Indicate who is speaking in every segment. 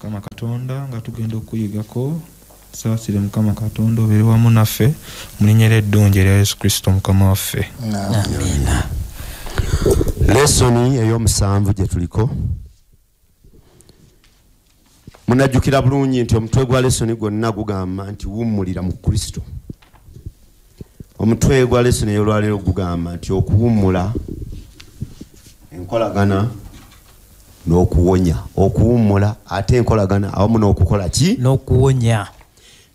Speaker 1: Mukama Katonda nga tugenda okuyigako saasire Mukama Katonda obeere wamu naffe mu linnya eddungi erya Yesu Kristo Mukama waffe.
Speaker 2: Amina.
Speaker 3: Lesoni ey'omusanvu gye tuliko munajjukira bulungi nti omutwe gwa lesoni gwonna gugamba nti wummulira mu Kristo. Omutwe gwa lesoni ey'olwaleero gugamba nti okuwummula enkolagana n'okuwonya. Okuwummula ate enkolagana awamu n'okukola ki?
Speaker 2: N'okuwonya.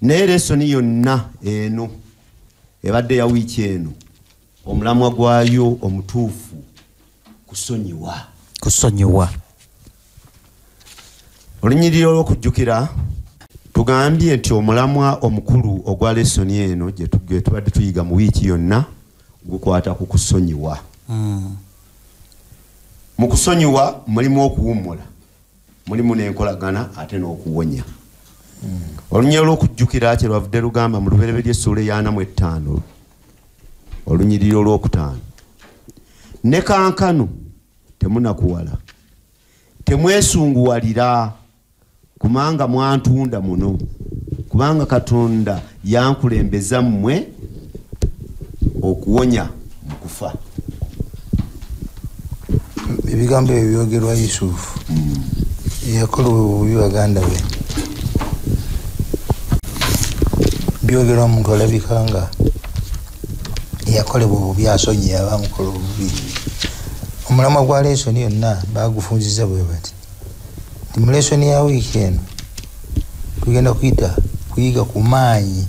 Speaker 3: Naye lesoni yonna eno ebadde ya wiiki eno omulamwa gwayo omutuufu kusonyiwa. Olunyiriro olw'okujjukira tugambye nti omulamwa omukulu ogwa lesoni eno gye tubadde tuyiga mu wiiki yonna gukwata ku kusonyiwa. Mu kusonyiwa mulimu okuwummula, mulimu n'enkolagana ate n'okuwonya. Olunyiriro olw'okujjukira kye lwavudde lugamba mu Lubereberye essuula ya 45 olunyiriro olw'okutaano, ne kankano temunakuwala, temwesunguwalira kubanga mwantunda muno, kubanga Katonda yankulembeza mmwe okuwonya mu kufa.
Speaker 4: Ebigambo ebyo byogerwa Yusufu yakola obubi baganda be, byogerwa omuntu alabika nga yakolebwa obubi asonyiye abamukola obubi. Omulamwa gwa lesoni yonna bagufunziza bwe bati nti mu lesoni ya wiiki eno tugenda kuyiga ku maanyi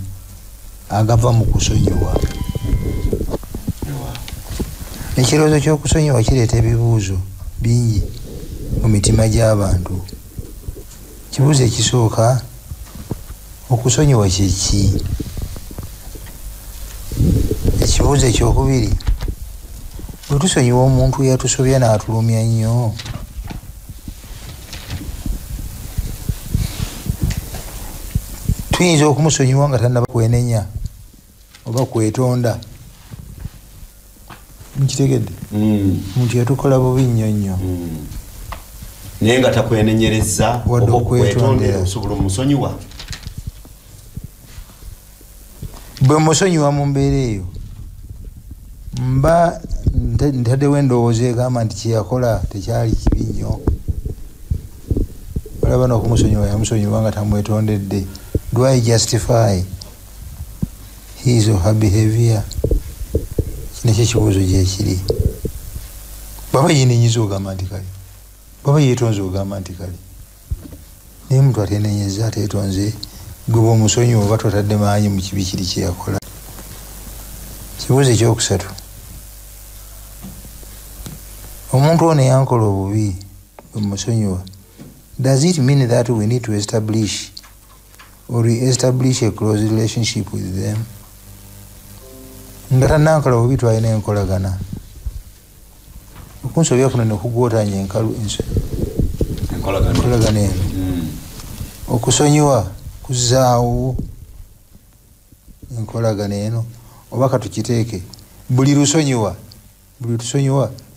Speaker 4: agava mu kusonyiwa. Ekirowoozo ky'okusonyiwa kireeta ebibuuzo bingi mu mitima gy'abantu. Kibuuzo ekisooka, okusonyiwa kye ki? Ekibuuzo ekyokubiri, bwe tusonyiwa omuntu yatusobya n'atulumya nnyo, tuyinza okumusonyiwa nga tannaba kwenenya oba kwetonda? Mukitegedde? Omuntu yatukola bubi nnyo nnyo
Speaker 3: naye nga takwenenyereza oba okwetondera, osobola omusonyiwa?
Speaker 4: Bwe musonyiwa mu mbeera eyo mba ntaddewo endowooza egamba nti kyeyakola tekyali kibi nnyo. Olaba n'okumusonyiwa yamusonyiwa nga tamwetondedde. Do I justify his or her behavior? Kino ekibuuzo gyekiri. Baba yeenenyiza ogamba nti kale, baba yeetonze ogamba nti kale, naye muntu ateenenyeza ateetonze, gwe bw'omusonyiwa oba totadde maanyi mu kibi kiri kyeyakola. Kibuuzo ekyokusatu, omuntu ono yankola obubi bwe musonyiwa, does it mean that we need to establish or re-establish a close relationship with them? Nga tannankola bubi twalina enkolagana. Okunsobya kuno ne kugwotanya enkolagana eno. Okusonyiwa kuzaawo enkolagana eno, oba katukiteeke buli tusonyiwa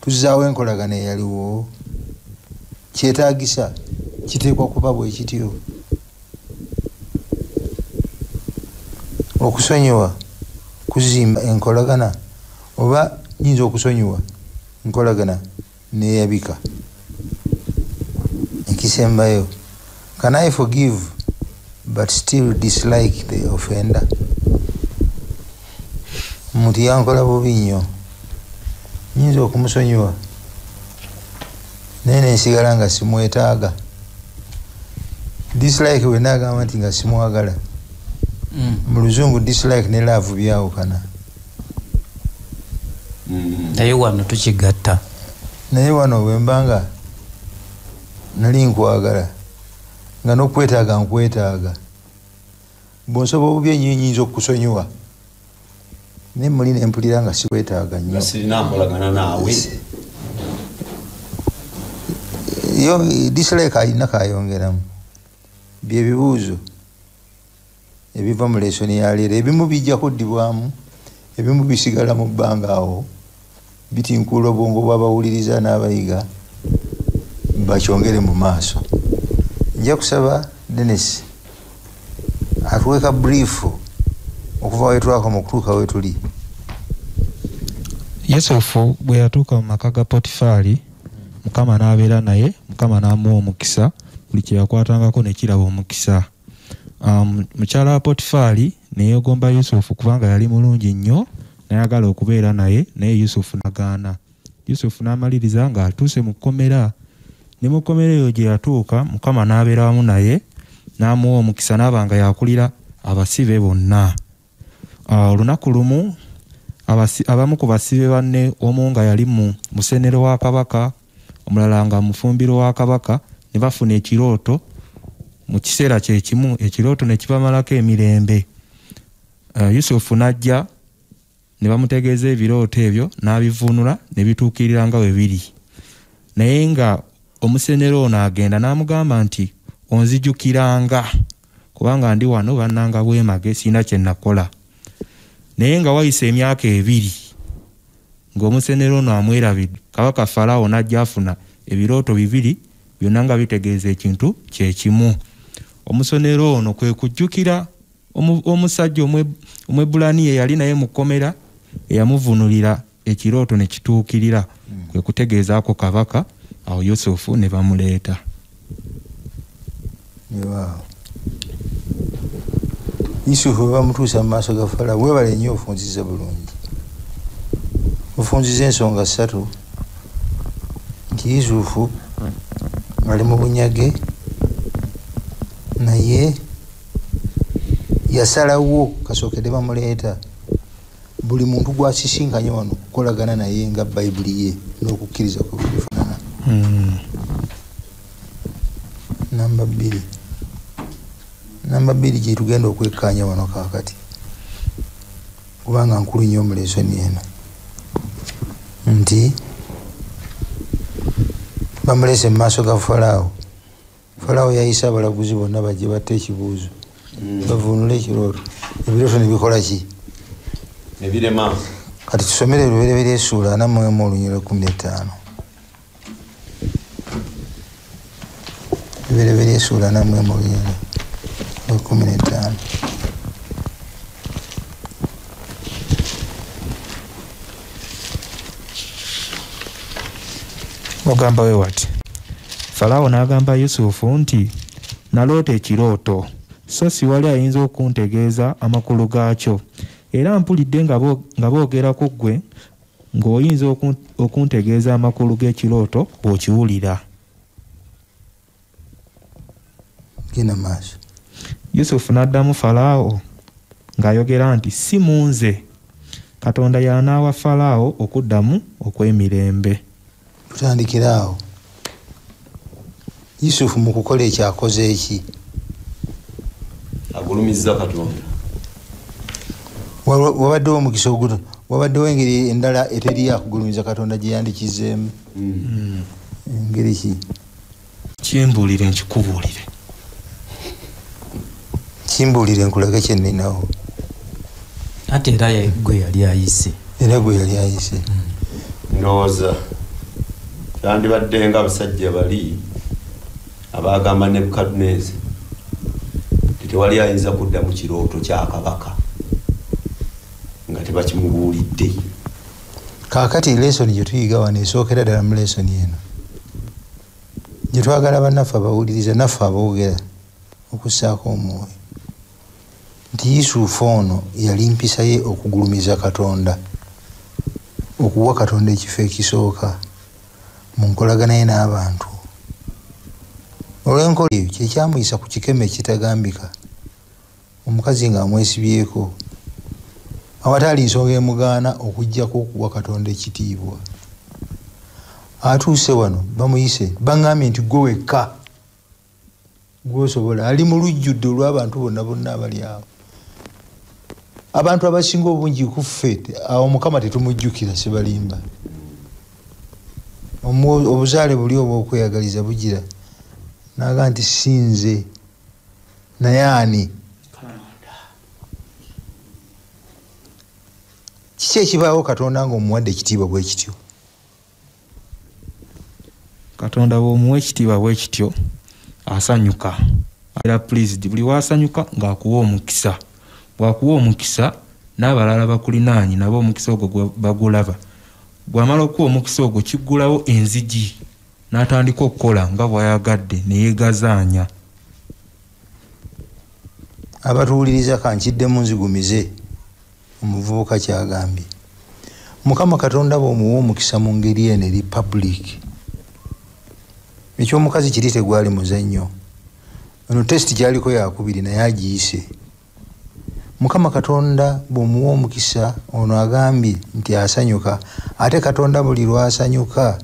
Speaker 4: tuzaawo enkolagana eyaliwo. Kyetaagisa kiteekwa kuba bwe kityo. Okusonyiwa kuzimba enkolagana, oba nyinza okusonyiwa enkolagana neeyabika. Ekisembayo, can I forgive but still dislike the offender? Omuntu yankola bubi nnyo, nyinza okumusonyiwa naye nensigala nga simwetaaga. Dislike we naagamba nti nga simwagala. Mu Luzungu dislike ne love byawukana.
Speaker 2: Naye wano tukigatta.
Speaker 4: Naye wano bwe mbanga nali nkwagala nga n'okwetaaga nkwetaaga, bw'onsoba obubi ennyo nyinza okukusonyiwa naye muli ne mpulira nga sikwetaaga nnyo.
Speaker 3: Sirina nkolagana naawe.
Speaker 4: Yo dislike alina kayongeramu. Bye bibuuzo ebiva mu lesoni ya leero. Ebimu bijja kuddibwamu, ebimu bisigala mu bbanga awo, bitinkuula obwongo bw'abawuliriza n'abayiga bakyongere mu maaso. nja kusaba Dennis atuweka brief okuva wetwako mu kutuuka wetuli.
Speaker 1: Yusufu bwe yatuuka mu maka ga Potifali, Mukama n'abeera naye, Mukama n'amuwa omukisa, buli kye yakwatangako ne kiraba omukisa. Mukyala wa Potifali ne yeegomba Yusufu kubanga yali mulungi nnyo, n'ayagala okubeera naye, naye Yusufu n'agaana. Yusufu n'amaliriza nga atuuse mu kkomera, ne mu kkomera eyo gye yatuuka, Mukama n'abeera wamu naye, n'amuwa omukisa n'aba nga yakulira abasibe bonna. Olunaku lumu abamu ku basibe banne, omu nga yali mu musenero wa kabaka, omulala nga mufumbiro wa kabaka, ne bafuna ekirooto. Mu kiseera kye kimu ekirooto ne kibamalako emirembe. Yusufu n'ajja ne bamutegeeza ebirooto ebyo, n'abivuunula ne bituukirira nga bwe biri. Naye nga omusenero ono agenda n'amugamba nti, onzijukiranga kubanga ndi wano bannanga bwemage, sirina kye nakola. Naye nga wayise emyaka 2 ng'omusenero ono amwerabidde, kabaka Falaawo n'ajja afuna ebirooto 2 byonna nga bitegeeza ekintu kye kimu. Omusenero ono kwe kujjukira omusajja Omwebbulaniya yali naye mu kkomera eyamuvunulira ekirooto ne kituukirira, kwe kutegeezaako kabaka. Awo Yusufu ne bamuleeta.
Speaker 4: Yusufu bamutuusa mu maaso ga Falaawo. Weebale nnyo ofunziza bulungi. Ofunziza ensonga 3 nti Yusufu ali mu bunyage, naye yasalawo kasookedde bamuleeta buli muntu gw'asisinkanye wano kukolagana naye nga Bayibuli ye n'okukkiriza kwe kufaanana. Namba 2 gye tugenda okwekkaanya wano kaakati, kubanga nkulu nnyo mu lesoni eno, nti bamulese mu maaso ga Falaawo. Falaawo yayisa abalaguzi bonna bajje batte ekibuuzo, bavuunule ekirooto. Ebirooto ne bikola ki?
Speaker 3: Ne birema.
Speaker 4: Kati tusomere Lubereberye Essuula 4 olunyiriro 15. Lubereberye Essuula 4 olunyiriro 15.
Speaker 1: Ogamba we wati. Falaawo n'agamba Yusufu nti, naloota ekirooto, so si wali ayinza okuntegeeza amakulu gaakyo, era mpulidde nga boogera ku ggwe ng'oyinza okuntegeeza amakulu g'ekirooto bw'okiwulira.
Speaker 4: Genda maaso.
Speaker 1: Yusufu n'addamu Falaawo ng'ayogera nti, si mu nze, Katonda y'anaawa Falaawo okuddamu okw'emirembe.
Speaker 4: Tutandikira awo. Yusufu mu kukola ekyakoze eki?
Speaker 3: Agulumizza Katonda.
Speaker 4: Wabaddewo omukisa oguto, wabaddewo engeri endala eteri yakugulumiza Katonda gye yandikizeemu. Engeri ki?
Speaker 1: Kimbuulire nkikubuulire.
Speaker 4: Kimbuulire nkulage kye nninawo.
Speaker 2: Ate era gwe yali ayise.
Speaker 4: Era gwe yali ayise.
Speaker 3: Ndowooza kyandibadde nga abasajja bali abaagamba Nebukadneeza tewali ayinza kudda mu kirooto kya kabaka nga tebakimubuulidde.
Speaker 4: Kaakati lesoni gye tuyiga wano esookera ddala mu lesoni eno gye twagala bannaffe abawuliriza naffe aboogera okussaako omwoyo nti Yusufu ono yali mpisa ye okugulumiza Katonda, okuwa Katonda ekifo ekisooka mu nkolagana ye n'abantu. Olw'enkola eyo kye kyamuyisa ku kikeme ekitagambika, omukazi ng'amwesibyeko awatali nsonga emugaana okuggyako okuwa Katonda ekitiibwa. Atuuse wano bamuyise bangambye nti gwe wekka gw'osobola, ali mu lujjudde olw'abantu bonna abali awo. Abantu abasinga obungi ku ffe awo Mukama tetumujjukira, sibalimba. Obuzaale buli obw'okweyagaliza bugira naga nti sinze naye ani? Kiki ekibaawo Katonda ng'omuwadde ekitiibwa bwe kityo?
Speaker 1: Katonda bw'omuwa ekitiibwa bwe kityo asanyuka era pleased buli wasanyuka ng'akuwa omukisa bw'akuwa omukisa n'abalala bakulinaanyi nabo omukisa ogwo bagulaba bw'amala okuwa omukisa ogwo kiggulawo enzigi n'atandika okukola nga bw'ayagadde ne yeegazaanya.
Speaker 4: abatuwuliriza kankiddemu nzigumize omuvubuka kyagambye mukama katonda bw'omuwa omukisa mu ngeri eno eri public ekyomukazi kiri tegwali muzannyo ono testi kyaliko yakubiri naye agiyise mukama katonda bw'omuwa omukisa ono agambye nti asanyuka ate katonda buli lwasanyuka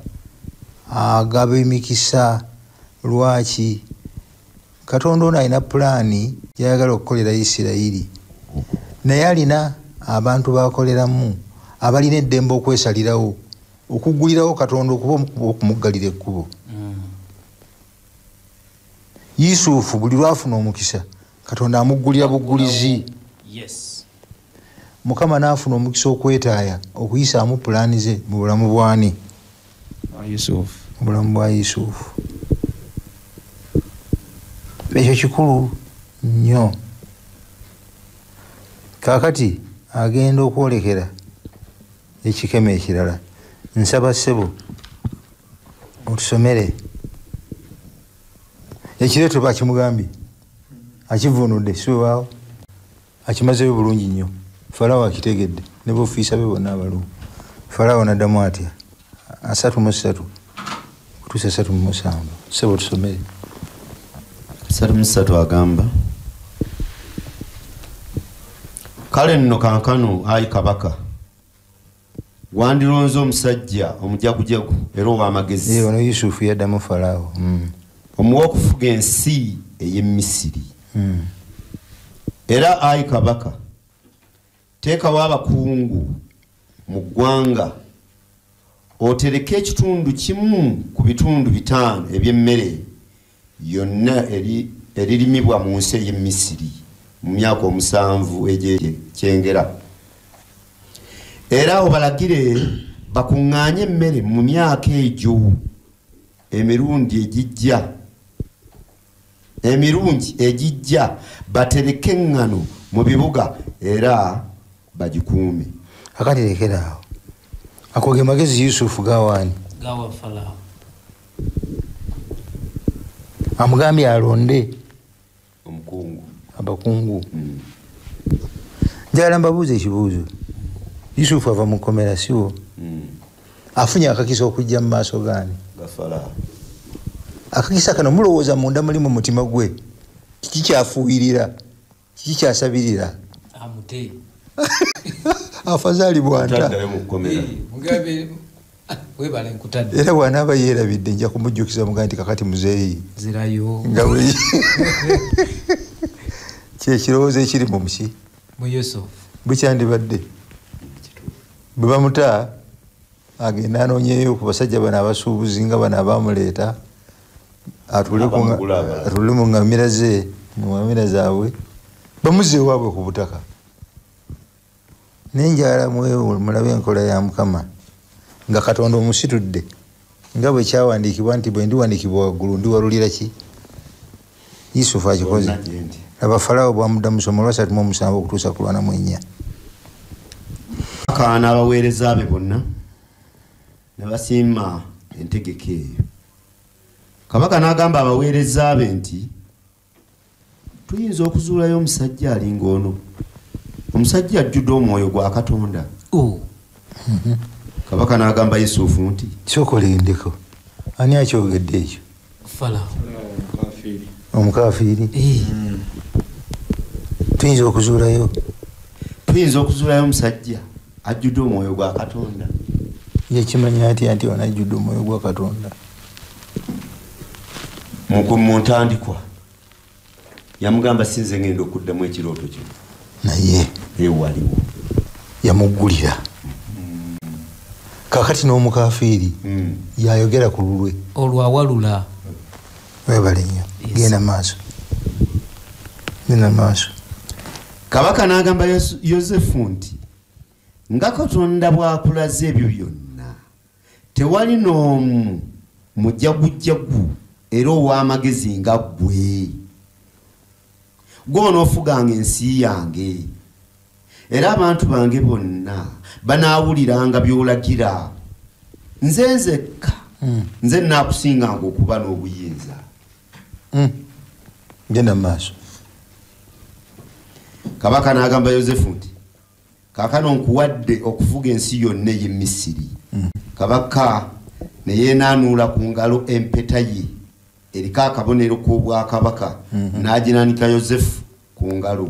Speaker 4: agaba emikisa. Lwaki? Katonda ono alina pulaani gyayagala okukolera Isirayiri naye alina abantu bakoleramu abalina eddembe okwesalirawo okuggulirawo Katonda okuba okumuggalira ekkubo. Yusufu buli lwafuna omukisa Katonda amuggulira buggulizi. Mukama n'afuna omukisa okwetaaya okuyisaamu pulaani ze mu bulamu bwani? Mu bulamu bwa Yusufu. Ekyo kikulu nnyo. Kaakati agenda okwolekera ekikeme ekirala. Nsaba ssebo otusomere ekireeto bakimugambye akivuunudde si waawo akimazeyo bulungi nnyo. Falawo akitegedde ne b'ofiisa be bonna abalumu. Falawo n'addamu atya 33 kutuusa 37. Ssebo tusomere.
Speaker 3: 33 agamba kale nno kankano ayi kabaka wandironze omusajja omujagujagu era ow'amagezi.
Speaker 4: Ono Yusufu yaddamu Falawo.
Speaker 3: Omuwa okufuga ensi ey'e Misiri. Era ayi kabaka teekawo abakungu mu ggwanga otereke ekitundu kimu ku bitundu 5 eby'emmere yonna eririmibwa mu nsi ey'e Misiri mu myaka 7 egy'ekyengera. Era obalagire bakuŋŋaanye emmere mu myaka egyo emirungi egijja batereke eŋŋano mu bibuga era bagikuume.
Speaker 4: Akati lekeraawo ako ge magezi Yusufu gawaani
Speaker 2: gawa Falawo
Speaker 4: amugambye alonde
Speaker 3: omukungu
Speaker 4: abakungu. Njagala mbabuuza ekibuuzo. Yusufu ava mu kkomera siwo afunye akakisa okujja mu maaso gaani
Speaker 3: ga Falawo.
Speaker 4: Akakisa kano mulowooza munda muli mu mutima gwe kiki kyafuuyirira kiki kyasabirira
Speaker 2: amute
Speaker 4: afazaali bwanta
Speaker 2: mugabe webale nkutadde
Speaker 4: era bw'anaaba yeerabidde nja kumujjukiza mugaa nti kakati muzeeyi
Speaker 2: zirayo
Speaker 4: nga bwe kyekirowoozo ekiri mu muki
Speaker 2: mu Yusufu
Speaker 4: bukyandibadde bwe bamuta agenda anoonyeyo ku basajja bano abasuubuzi nga bano abaamuleeta atule mu ŋŋamira ze mu ŋŋamira zaabwe bamuzze ewaabwe ku butaka. Naye njagala mulabe enkola ya Mukama nga Katonda omusitudde nga bwe kyawandiikibwa nti bwe ndiwandiikibwa waggulu ndiwalulira ki. Yusufu akikoze. Laba Falawo bwamuddamu somo lwa 37 okutuusa ku 44.
Speaker 3: Akaana abaweereza be bonna ne basiima entegeka eyo. Kabaka n'agamba abaweereza be nti tuyinza okuzuulayo omusajja alinga ono, omusajja ajjudde omwoyo gwa Katonda. Kabaka n'agamba Yusufu nti
Speaker 4: kyokolendeko ani akyogedde ekyo?
Speaker 2: Falawo
Speaker 4: omukafiiri. Tuyinza okuzuulayo
Speaker 3: omusajja ajjudde omwoyo gwa Katonda.
Speaker 4: Yakimanya atya nti ono ajjudde omwoyo gwa Katonda?
Speaker 3: Mu ntandikwa yamugamba sinze ngenda okuddamu ekirooto kino
Speaker 4: naye
Speaker 3: waliwo
Speaker 4: yamuggulira. Kakati n'omukafiiri yayogera ku lulwe
Speaker 2: olwawalula.
Speaker 4: Webale nnyo. Genda maaso.
Speaker 3: Kabaka n'agamba Yosefu nti nga Katonda bw'akulaze ebyo byonna tewali n'omu mujjagujjagu era ow'amagezi nga ggwe gw'onoofuganga ensi yange era abantu bange bonna banaawuliranga by'olagira nze nzekka nze naakusinganga okuba n'obuyinza
Speaker 4: genda mu maaso.
Speaker 3: kabaka n'agamba yozefu nti kaakano nkuwadde okufuga ensi yonna ey'e Misiri. kabaka ne yeenaanuula ku ngalo empeta ye eriko akabonero k'obwakabaka n'aginanika yozefu ku ngalo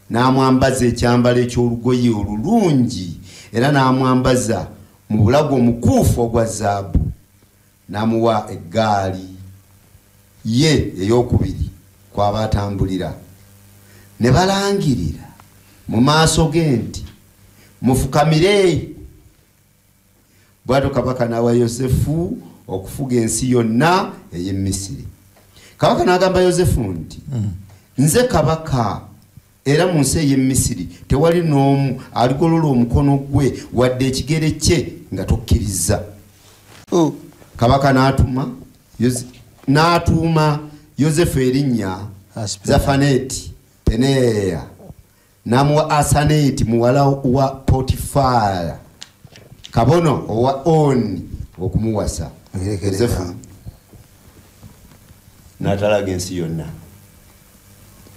Speaker 3: n'amwambaza ekyambalo eky'olugoye olulungi era n'amwambaza mu bulago omukuufu ogwa zaabu n'amuwa eggaali ye ey'okubiri kwaba atambulira ne balangirira mu maaso ge nti mufukamire. bw'atyo kabaka n'awa yozefu okufuga ensi yonna ey'e Misiri. kabaka n'agamba yozefu nti nze kabaka era mu nsi ey'e Misiri tewali n'omu aligolola omukono gwe wadde ekigere kye nga tokkiriza. kabaka n'atuuma yozefu erinnya Zafaneti Peneya n'amuwa Asaneti muwala wa Potifara kabono owa Oni okumuwasa. yozefu n'atalaga ensi yonna.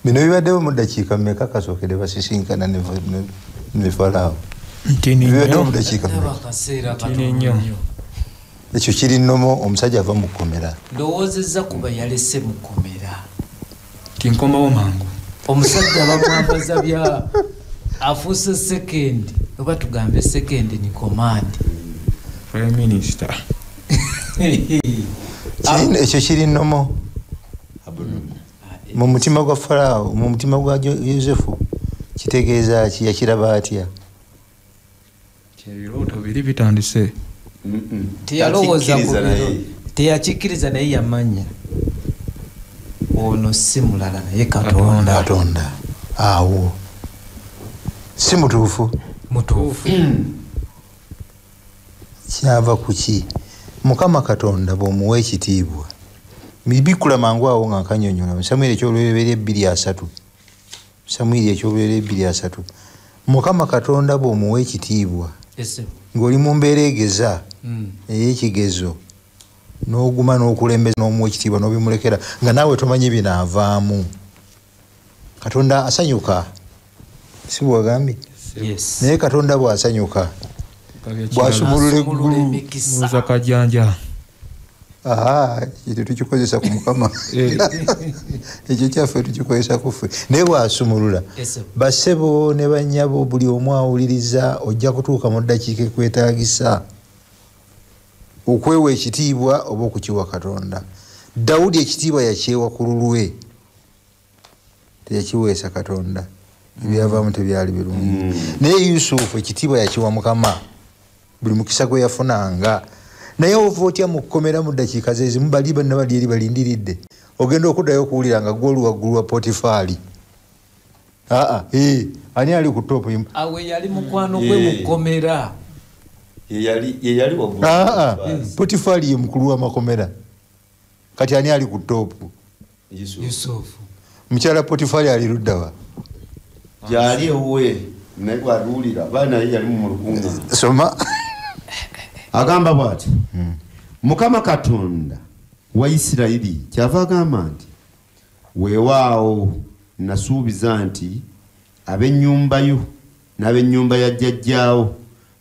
Speaker 4: Bino bibaddewo mu ddakiika mmeka kasookere basisinkana ne Falaawo? Bibaddewo mu ddakiika mmeka? Ekyo kiri nnomo omusajja ava mu kkomera.
Speaker 2: Ndowoozezza kuba yalese mu kkomera.
Speaker 1: Tinkomawo mangu.
Speaker 2: Omusajja bamwambaza bya afuuse sekendi oba tugambe sekendi ni komandi.
Speaker 1: Prime Minister.
Speaker 4: Ekyo kiri nnomo mu mutima gwa Falaawo, mu mutima gwa Yozefu kitegeeza ki? Yakiraba atya?
Speaker 1: Ebirooto biri bitandise.
Speaker 2: Teyalowooza ku biro, teyakikkiriza naye yamanya ono si mulala naye Katonda. Awo si mutuufu. Kyava ku ki? Mukama Katonda bw'omuwa ekitiibwa bikula mangu awo nga nkanyonyola Samwiri ekyolubereberye 2:3. Samwiri ekyolubereberye 2:3. Mukama Katonda bw'omuwa ekitiibwa ng'oli mu mbeera egeza ey'ekigezo n'oguma n'okulembeza n'omuwa ekitiibwa n'obimulekera nga naawe tomanyi binaavaamu. Katonda asanyuka, si bwagambye? Naye Katonda bw'asanyuka bw'asumulula eggulu
Speaker 1: muza kajjanja.
Speaker 4: Ekyo tukikozesa ku Mukama. Ekyo kyaffe tukikozesa ku ffe. Naye bw'asumulula bassebo ne bannyabo buli omu awuliriza ojja kutuuka mu ddakiika ekwetaagisa okwewa ekitiibwa oba okukiwa Katonda. Dawudi ekitiibwa yakyewa ku lulwe, teyakiweesa Katonda. Ebyavaamu tebyali birungi. Naye Yusufu ekitiibwa yakiwa Mukama buli mukisa gwe yafunanga. Naye ova otya mu kkomera mu ddakiika ze zimu bali banna bali eri balindiridde ogenda okuddayo okuwulira nga gw'oli waggulu wa Potifaali. Ani ali ku topu?
Speaker 2: Awe yali mukwano gwe mu kkomera.
Speaker 3: Yeyali waggulu.
Speaker 4: Potifaali ye mukulu w'amakomera. Kati ani ali ku topu?
Speaker 2: Yusufu.
Speaker 4: Mukyala Potifaali ali ludda wa?
Speaker 3: Gyali ewuwe naye bw'atuwulira baana ye yali mu lukunga.
Speaker 4: Soma.
Speaker 3: Agamba bw'ati Mukama Katonda wa Isirayiri kyava agamba nti weewaawo nasuubiza nti ab'ennyumba yo n'ab'ennyumba ya jjajjaawo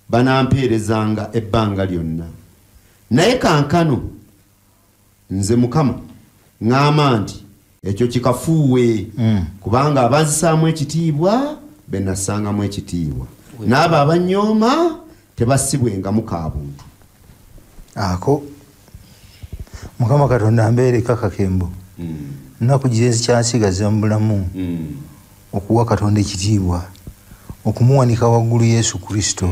Speaker 3: banampeerezanga ebbanga lyonna. Naye kankano nze Mukama ŋŋamba nti ekyo kikafuuwe kubanga abanzisaamu ekitiibwa be nassangamu ekitiibwa n'abo abanyooma tebassibwengamu ka buntu.
Speaker 4: Ako Mukama Katonda ambeere kakakembo nnaku girenzi kyansigaza mu bulamu okuwa Katonda ekitiibwa, okumuwanika waggulu Yesu Kristo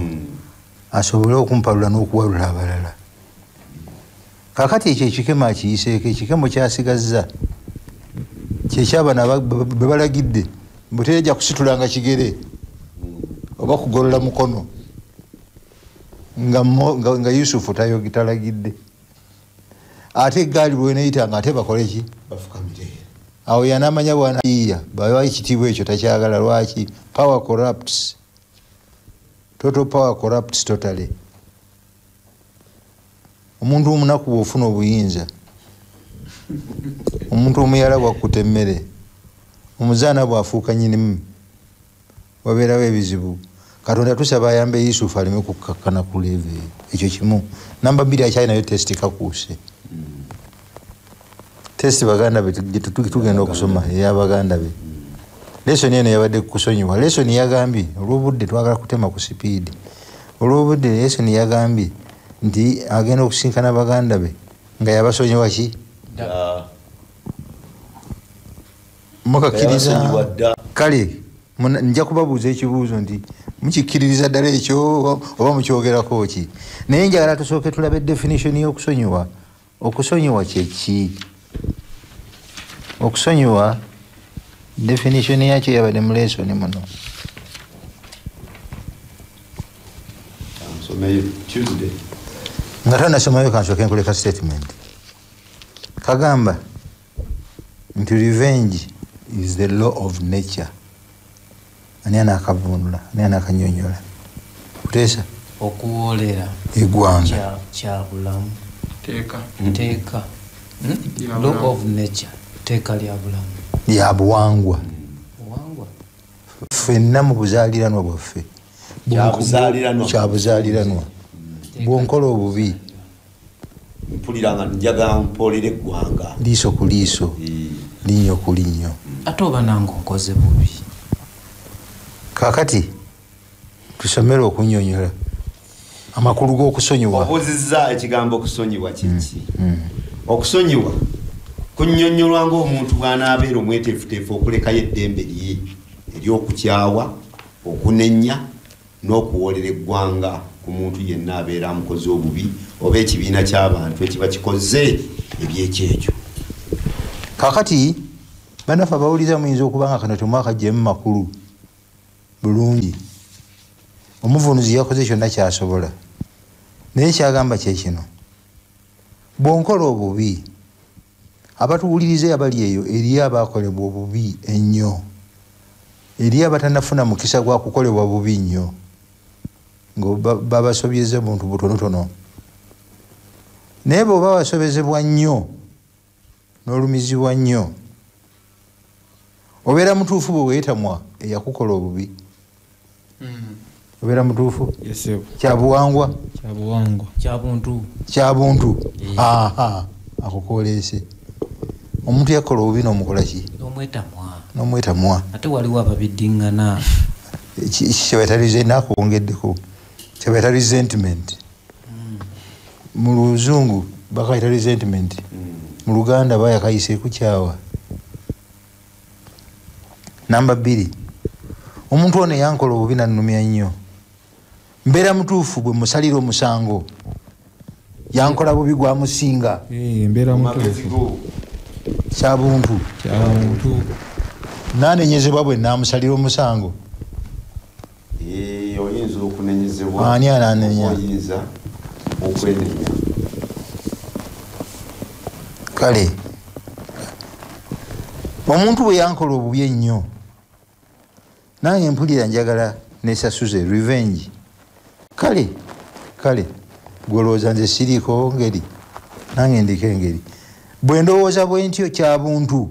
Speaker 4: asobole okumpalula n'okuwalula abalala. Kakati ekyo ekikemo akiyiseeko, ekikemo kyasigazza kyekyabana be balagidde mbuterejja kusitulanga kigere oba kugolola mukono nga Yusufu talagidde. ate eggaali bweneyitanga ate bakoleki
Speaker 3: bafukamire
Speaker 4: awo yanamanya bwanaiya bawa ekitiibwa ekyo takyagala lwaki power corrupts total power corrupts totally omuntu omunaku bwofuna obuyinza omuntu omuyala bwakkuta emmere omuzaana bwafuuka nyinimu wabeerawo ebizibu katonda tusaba ayambe yusufu aleme kukakkana ku leve ekyo kimu namba 2 akyalinayo testi kakuuse testi baganda be tugenda okusoma eyabaganda be lesoni eno yabadde kukusonyiwa lesoni yagambye olwobudde twagala kutema ku sipiidi olwobudde lesoni yagambye nti agenda okusinkana baganda be nga yabasonyiwa ki mukakkiriza kale nja kubabuuza ekibuuzo nti mukikkiririza ddala ekyo oba mukyogerako ki naye njagala tusooke tulabe definition y'okusonyiwa okusonyiwa kyeki okusonyiwa definition yakyo yabadde mu lesoni muno nga tanasomayo kansooke nkoleka statement kagamba nti revenge is the law of nature ani anakavunula ani anakanyonyola kuteesa
Speaker 2: okuwoolera
Speaker 4: eggwanga
Speaker 2: kyabulamu teeka law of nature teeka lya bulamu
Speaker 4: lya buwangwa
Speaker 2: buwangwa
Speaker 4: ffenna mu buzaaliranwa bwaffe kyabuzaaliranwa bwonkola obubi
Speaker 3: mpulira nga njagala mpoolera eggwanga
Speaker 4: liiso ku liiso linnyo ku linnyo
Speaker 2: ate oba nange onkoze bubi
Speaker 4: kakati tusomere okunyonyola amakulu g'okusonyiwa
Speaker 3: obuuzizza ekigambo okusonyiwa kiki okusonyiwa kunyonyolwa ngaomuntu bw'anaabeera omweteefuteefu okulekayo eddembe lye eryokukyawa okunenya n'okuwoolera eggwanga ku muntu yenna abeera amukoze obubi oba ekibiina ky'abantu ekiba kikoze ebyekyekyo
Speaker 4: kakati bannaffe abawuliza muyinza okuba nga kano temwakajjemu makulu bulungi omuvunuzi yakoze kyonna kyasobola naye kyagamba kyekino bwonkola obubi abatuwulirize abali eyo eriyo abakolebwa obubi ennyo eriyo abatanafuna mukisa gwa kukolebwa bubi nnyo nga babasobyeze buntu butonotono naye bweoba wasobezebwa nnyo n'olumizibwa nnyo obeera mutuufu bwe weetamwa eyakukola obubi obeera mutuufu kyabuwangwa kyabuntu akukoleese omuntu yakola obubi n'omukola ki n'omwetamwa
Speaker 2: ate waliwo ababiddiŋŋana
Speaker 4: kyebatalize nakwongeddeko kyebayita resentment mu luzungu bakayita resentment mu luganda bayakayise kukyawa namba 2 omuntu ono yankola obubi nannumya nnyo mbeera mutuufu bwe musalira omusango yankola bubi gwamusinga
Speaker 1: mbeera mutuufu
Speaker 4: kyabuntu nanenyezebwa bwe namusalira omusango
Speaker 3: oyinza okunenyezebwa
Speaker 4: ani ananenya
Speaker 3: oyinza okwenenya
Speaker 4: kale omuntu bwe yankola obubi ennyo nange mpulira njagala nesasuze revenge kale gwolowooza nze siriiko ngeri nange ndiko engeri bwe ndowooza bwe ntyo kyabuntu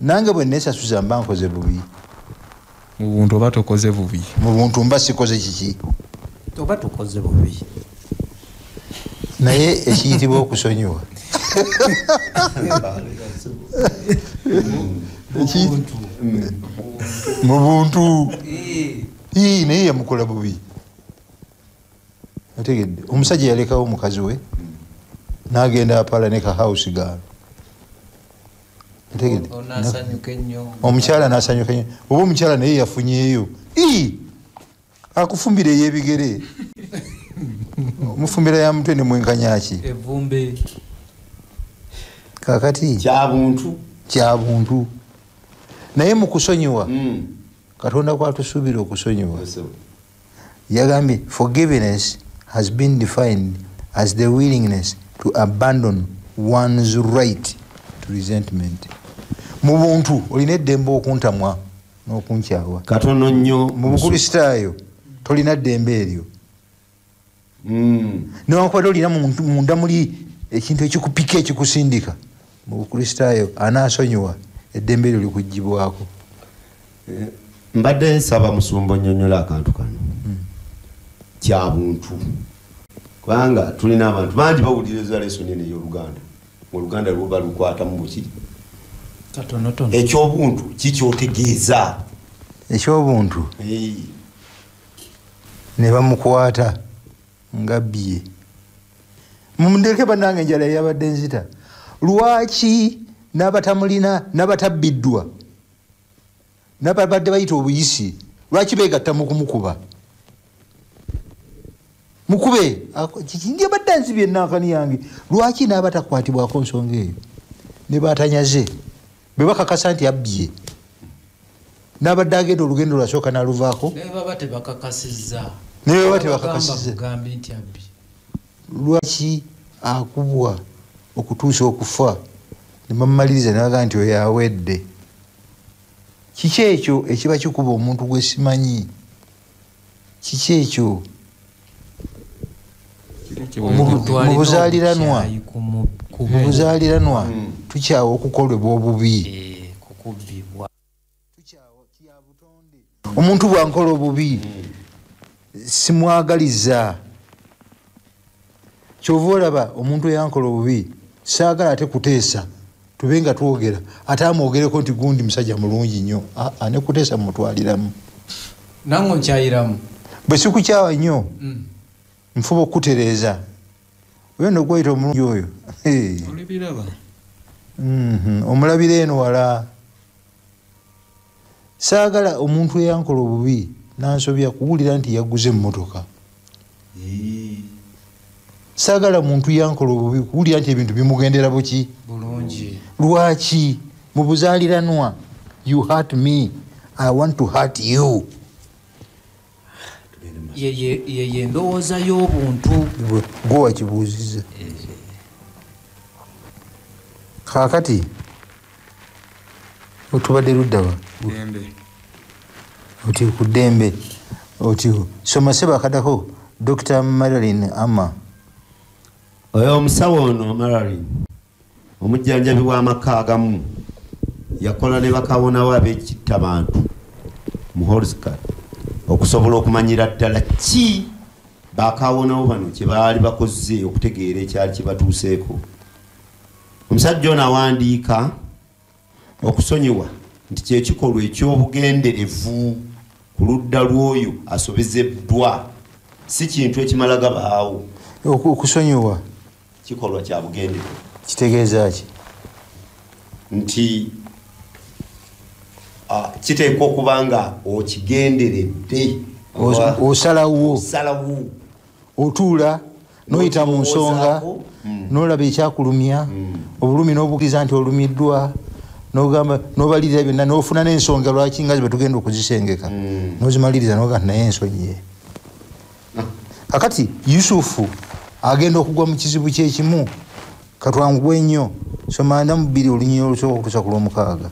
Speaker 4: nange bwe nesasuza mba nkoze bubi
Speaker 1: mu buntu oba tokoze bubi
Speaker 4: mu buntu mba sikoze kiki
Speaker 2: oba tukoze bubi
Speaker 4: naye ekiyitibwa okusonyiwa mu buntu naye yamukola bubi otegedde omusajja yalekawo omukazi we nagenda apala ne ka house girl otegedde omukyala nasanyuka nnyo oba omukyala naye yafunyeeyo akufumbira ey'ebigere omufumbira ya mutwe ne mwenkanyaki
Speaker 2: evumbe
Speaker 4: kakati kyabuntu naye mu kusonyiwa katonda kwatusuubira okusonyiwa yagambye forgiveness has been defined as the willingness to abandon one's right to resentment. Mu buntu olina eddembe okuntamwa n'okunkyawa.
Speaker 3: Katono nnyo
Speaker 4: mu bukristaayo tolina ddembe eryo. Newankubadde olina munda muli ekintu ekikupika ekikusindika, mu bukristaayo anaasonyiwa eddembe eryo likugibwako.
Speaker 3: Mbadde nsaba musumba nnyonnyola akantu kano kya buntu, kubanga tulina abantu bangi bawuliriza lesoni eno ey'Oluganda. Oluganda luba lukwatamu buki
Speaker 2: katonotono
Speaker 3: ekyobuntu kikyotegeeza
Speaker 4: ekyobuntu ne bamukwata nga bbye. Mundeke bannange enjala yabadde nzita. Lwaki n'abatamulina n'abatabbiddwa n'ababadde bayita obuyisi lwaki beegatta mu kumukuba? Mukube kiki abadde nzibye ennankani yange. Lwaki n'abatakwatibwako nsonga eyo ne batanyaze be bakakasa nti abbye n'abadde agenda olugendo lwasooka n'aluvaako
Speaker 2: naye baba tebakakasizza
Speaker 4: gambye
Speaker 2: nti abbye.
Speaker 4: Lwaki akubwa okutuusa okufa ne bamumaliriza nabaga nti oyo awedde? Kiki ekyo ekiba kikuba omuntu gwe simanyi? Kiki ekyo? Mu buzaaliranwa tukyawa okukolebwa obubi. Omuntu bwankola obubi simwagaliza. Kyova olaba omuntu eyankola obubi saagala ate kuteesa tube nga twogera ate amwogereko nti gundi musajja mulungi nnyo. Ne kuteesa mutwaliramu
Speaker 2: nange nkyayiramu.
Speaker 4: bwe sikukyawa nnyo nfuba okukutereeza. Oyo nno gwayita omulungi oyo omulabira eno wala. Saagala omuntu eyankola obubi nansobya kuwulira nti yaguze emmotoka. Saagala muntu yankola obubi kuwulira nti ebintu bimugendera buki
Speaker 2: bulungi.
Speaker 4: Lwaki? Mu buzaaliranwa you hurt me, I want to hurt you.
Speaker 2: ye ndowooza y'obuntu
Speaker 4: gwe wakibuuziza. Kaakati otubadde luddawa oti ku ddembe oti soma sebakadako Dr. Marilyn Amma.
Speaker 3: Oyo omusawo ono Marilyn omujjanjabi w'amaka agamu yakola ne bakawonawo ab'ekitta bantu mu Horsecat okusobola okumanyira ddala ki bakawonawo bano kye baali bakoze okutegeera ekyali kibatuuseeko. Omusajja ono awandiika okusonyiwa nti kyekikolwa ekyobugenderevu ku ludda lw'oyo asobezeddwa, si kintu ekimala gabaawo.
Speaker 4: Okusonyiwa
Speaker 3: kikolwa kya bugenderevu
Speaker 4: kitegeeza ki?
Speaker 3: Nti kiteekwa okuba nga okigenderedde,
Speaker 4: osalawo otuula n'oyita mu nsonga n'olaba ekyakulumya obulumi n'obukkiriza nti olumiddwa n'ogamba n'obalirira byonna n'ofuna n'ensonga lwaki nga zibe tugenda okuzisengeka n'ozimaliriza n'oga nti naye ensonyi. Kakati Yusufu agenda okugwa mu kizibu kyekimu katwangubwe ennyo. Soma 42 olunyiriri olusooka okutuusa ku lw'omukaaga.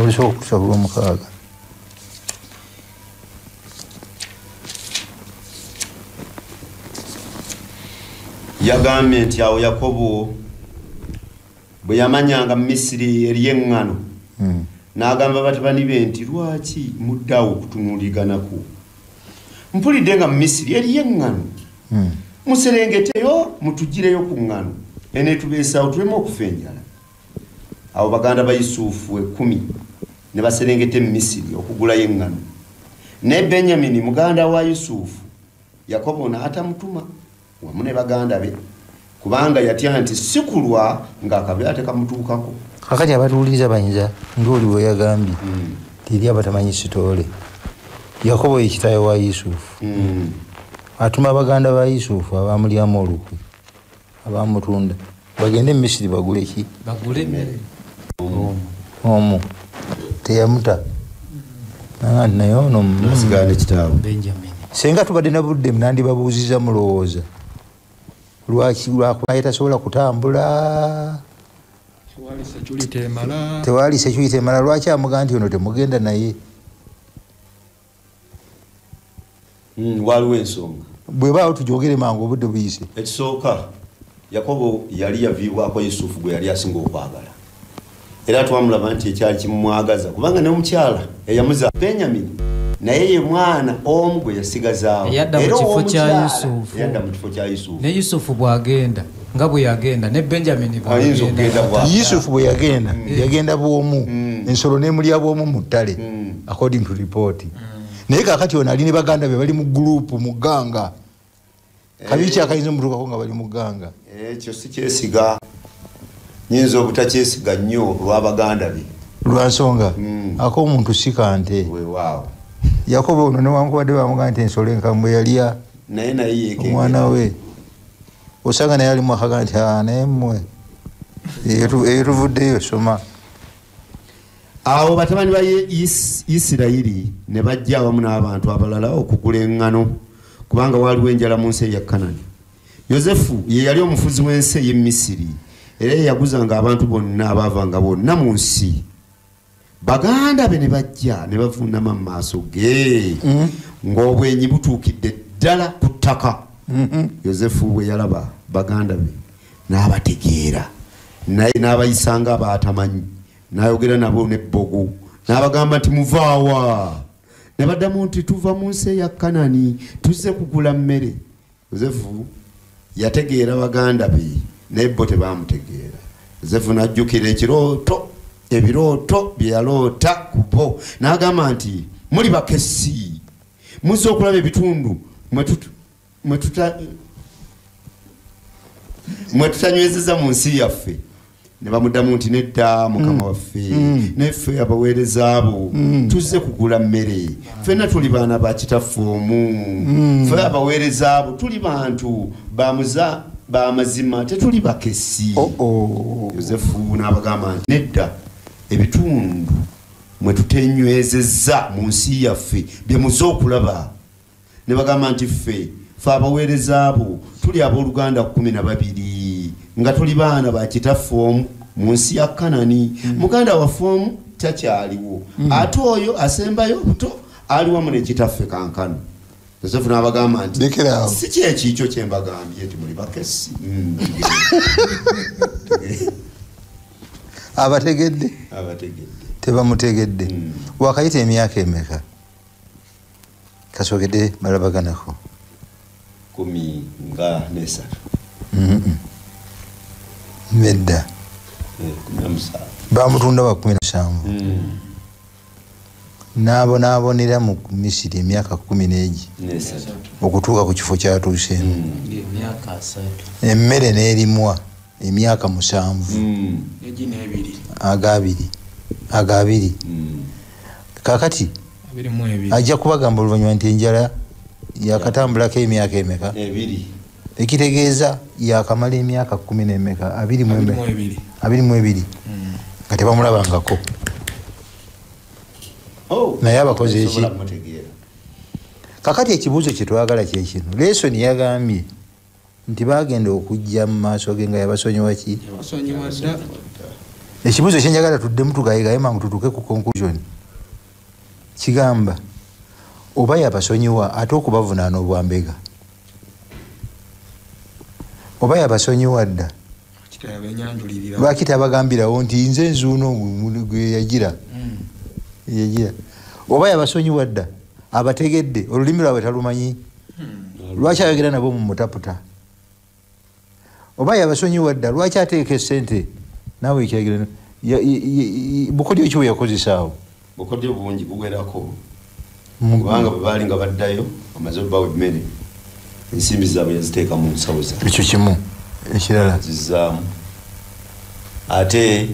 Speaker 4: Olusooka okutuusa ku lw'omukaaga.
Speaker 3: Yagambye nti awo Yakobo bwe yamanyanga mu Misiri eriyo eŋŋano n'agamba batabani be nti lwaki muddawo okutunuuliganako? Mpulidde nga mu Misiri eriyo eŋŋano, muserengeteyo mutugireyo ku ŋŋano eneetubeesawo tuleme okufa enjala. Awo baganda ba Yusufu 10 ne baserengeta mu Misiri okugulayo eŋŋano. Ne Benyamini muganda wa Yusufu Yakobo n'atamutuma wamu ne baganda be kubanga yatya nti sikulwa ng'akabeera tekamutuukako.
Speaker 4: Kakati abatuwuliriza bayinza ng'oli we yagambye teri abatamanyi sitoole. Yakobo ye kitaawe wa Yusufu. Atuma baganda ba Yusufu abamulyamu olukwe abamutunda bagende mu Misiri bagule ki?
Speaker 2: Bagule emmere.
Speaker 4: Omu teyamuta naye ono
Speaker 3: nasigala ne kitaawe
Speaker 2: Benjamin.
Speaker 4: senga tubadde na budde nandibabuzizza mulowooza lwaki lwakuba tasobola kutambula tewali security emala lwaki amugaa nti ono temugenda naye
Speaker 3: waliwo ensonga
Speaker 4: bwebaawo tujogere mangu obudde buyise
Speaker 3: ekisooka Yakobo yali yaviibwako Yusufu gwe yali asinga okwagala era twamulaba nti ekyali kimumwagaza kubanga n'omukyala eyamuza Benjamin naye ye mwana omu gwe yasigazaawo
Speaker 2: yadda mu kifo kya
Speaker 3: Yusufu
Speaker 2: ne Yusufu bwagenda nga bwe yagenda ne Benjamin bwagenda
Speaker 4: Yusufu bwe yagenda yagenda bwomu ensolo n'emulya bwomu mu ttale according to report naye kakati ono ali ne baganda be bali mu group mu gganga kabiki akayinza omutuukako nga bali mu gganga
Speaker 3: ekyo si kyesiga nyinza obutakyesiga nnyo olw'abaganda be
Speaker 4: lwa nsonga ak'omuntu si kante
Speaker 3: weewaawo
Speaker 4: Yakobo ono newankubadde bamugaa nti ensolo enkambwe yalya
Speaker 3: naye
Speaker 4: omwana we osanga naye alimu akaga nti naye mmwe eyo tuvuddeyo soma
Speaker 3: awo batabani ba Isirayiri ne bajja awamu n'abantu abalala okugula eŋŋano kubanga waliwo enjala mu nsi eya Kanani. Yozefu ye yali omufuzi w'ensi ey'e Misiri era yaguzanga abantu bonna abaavanga bonna mu nsi. Baganda be ne bajja ne bavuunama mu maaso ge ng'obwenyi butuukidde ddala ku ttaka. Yozefu bwe yalaba baganda be n'abategeera naye n'abayisanga abaatamanyi n'ayogera nabo n'ebbogo n'abagamba nti muvaawa ne baddamu nti tuva mu nsi eya Kanani tuzze kugula mmere. Yozefu yategeera baganda be naye bo tebaamutegeera. Yozefu n'ajjukira ebirooto bye yaloota ku bo n'agamba nti muli bakessi muzze okulaba ebitundu mwe tutanywezeza mu nsi yaffe. Ne bamuddamu nti nedda mukama waffe neffe abaweereza abo tuzze kugula mmere ffenna tuli baana ba kitaffe omu ffe abaweereza abo tuli bantu bamazima tetuli bakessi. Yozefu n'abagamba nti nedda ebitundu mwe tutenywezezza mu nsi yaffe bye muzze okulaba. Ne bagamba nti ffe abaweereza abo tuli abooluganda 12 nga tuli baana ba kitaffe omu mu nsi ya Kanani. Muganda waffe omu takyaliwo ate oyo asembayo obuto ali wamu ne kitaffe kankano. Yozefu n'abagamba nti si kyekikyo kye mbagambye nti muli bakessi.
Speaker 4: Abategedde tebamutegedde. Wakayita emyaka emeka kasogedde balabaganako
Speaker 3: 13
Speaker 4: nedda bamutunda wa 17 n'abonaabonera mu Misiri emyaka 11 okutuuka ku kifo kyatuuseemu. Emmere n'erimwa emyaka 7 agabiri kakati ajja kubagamba oluvannyuma nti enjala yakatambulako emyaka emeka ekitegeeza yakamala emyaka 10 n'emeka 22 nga tebamulabangako. Naye abakoze eki kakati ekibuuzo kye twagala kyekino. Lesoni yagambye nti bagenda okujja mu maaso ge nga yabasonyiwa ki. Ekibuuzo kyenjagala tuddemu tugayigaye mangu tutuuke ku conclusion kigamba oba yabasonyiwa ate okubavunaana obwambega oba yabasonyiwa dda lwaki tabagambirawo nti nze nzuuno gwe yagira oba yabasonyiwa dda abategedde olulimi lwabwe talumanyi lwaki ayogera nabo mu mutaputa oba yabasonyiwa dda lwaki ateeka esente naawe ekiragira bukodyo ki bwe yakozesaawo
Speaker 3: bukodyo bungi buwerako kubanga bwe baali nga baddayo amaze okubawa emmere ensimbi zaabwe yaziteeka mu nsawo zaabwe.
Speaker 4: Ekyo kimu ekirala
Speaker 3: zizaamu ate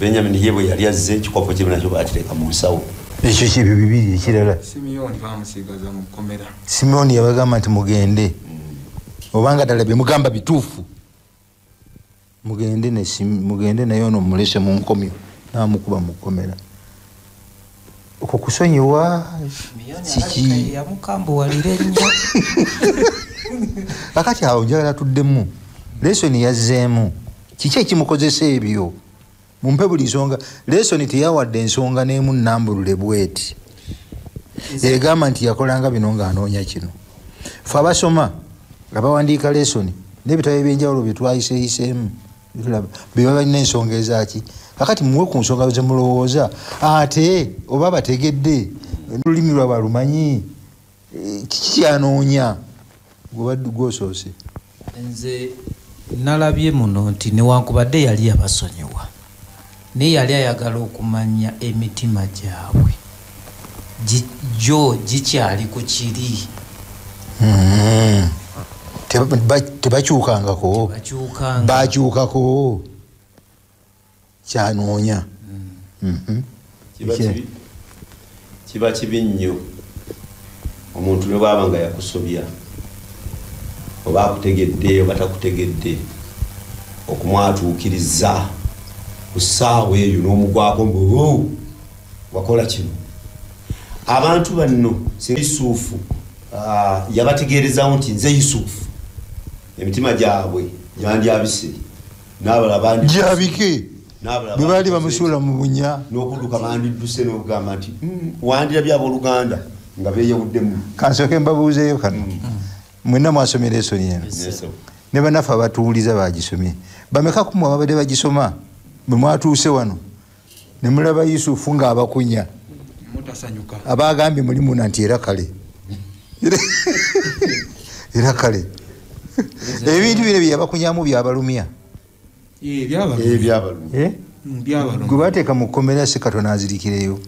Speaker 3: Benjamin ye bwe yali azze ekikopo kye nakyo baakiteeka mu nsawo.
Speaker 4: Ekyo kibyo bibiri ekirala. Simoni yabagamba nti mugende obanga ddala bye mugamba bituufu mugende naye ono mulese mu nkomyo n'amukuba mu kkomera. okukusonyiwa kiki
Speaker 2: yamukambuwalire nnyo
Speaker 4: kakati awo njagala tuddemu lesoni yazzeemu kiki ekimukozesa ebyo mumpe buli nsonga lesoni teyawadde ensonga n'emu nnambulule bweti egamba nti yakolanga bino ng'anoonya kino fe abasoma nga bawandiika lesoni n'ebitabo ebyenjawulo bye twayiseeyiseemu beba balina ensonga ezaki kakati muwe ku nsonga zemulowooza ate oba bategedde olulimi lwabwe lumanyi kiki kyanoonya gwebadde gwosoose
Speaker 2: nze nalabye muno nti newankubadde yali yabasonyiwa naye yali ayagala okumanya emitima gyabwe gyo gikyali ku kiri
Speaker 4: tebakyukangako bakyukako kyanoonya
Speaker 3: kiba kibi nnyo omuntu ne bwaba nga yakusobya oba akutegedde oba takutegedde okumwatuukiriza ku ssaawa eyo n'omugwako mbu wakola kino abantu banno Yusufu yabategeerezawo nti nze Yusufu emitima gyabwe gyandyabise n'abalala
Speaker 4: gyabike bwe baali bamusuula mu bunya
Speaker 3: n'okudduka bandidduse n'okugamba nti wandirabye abooluganda nga beeyawuddemu
Speaker 4: kansooke mbabuuzeeyo kano mwenna mwasomye lesoni eno ne bannaffe abatuwuliza bagisomye bameka kumwe ababadde bagisoma bwe mwatuuse wano ne mulaba Yusufu ng'abakunya abagambye mulimu nanti era kale era kale ebintu bino bye yabakunyamu byabalumya gwe bateeka mu kkomera sekatona azirikireyo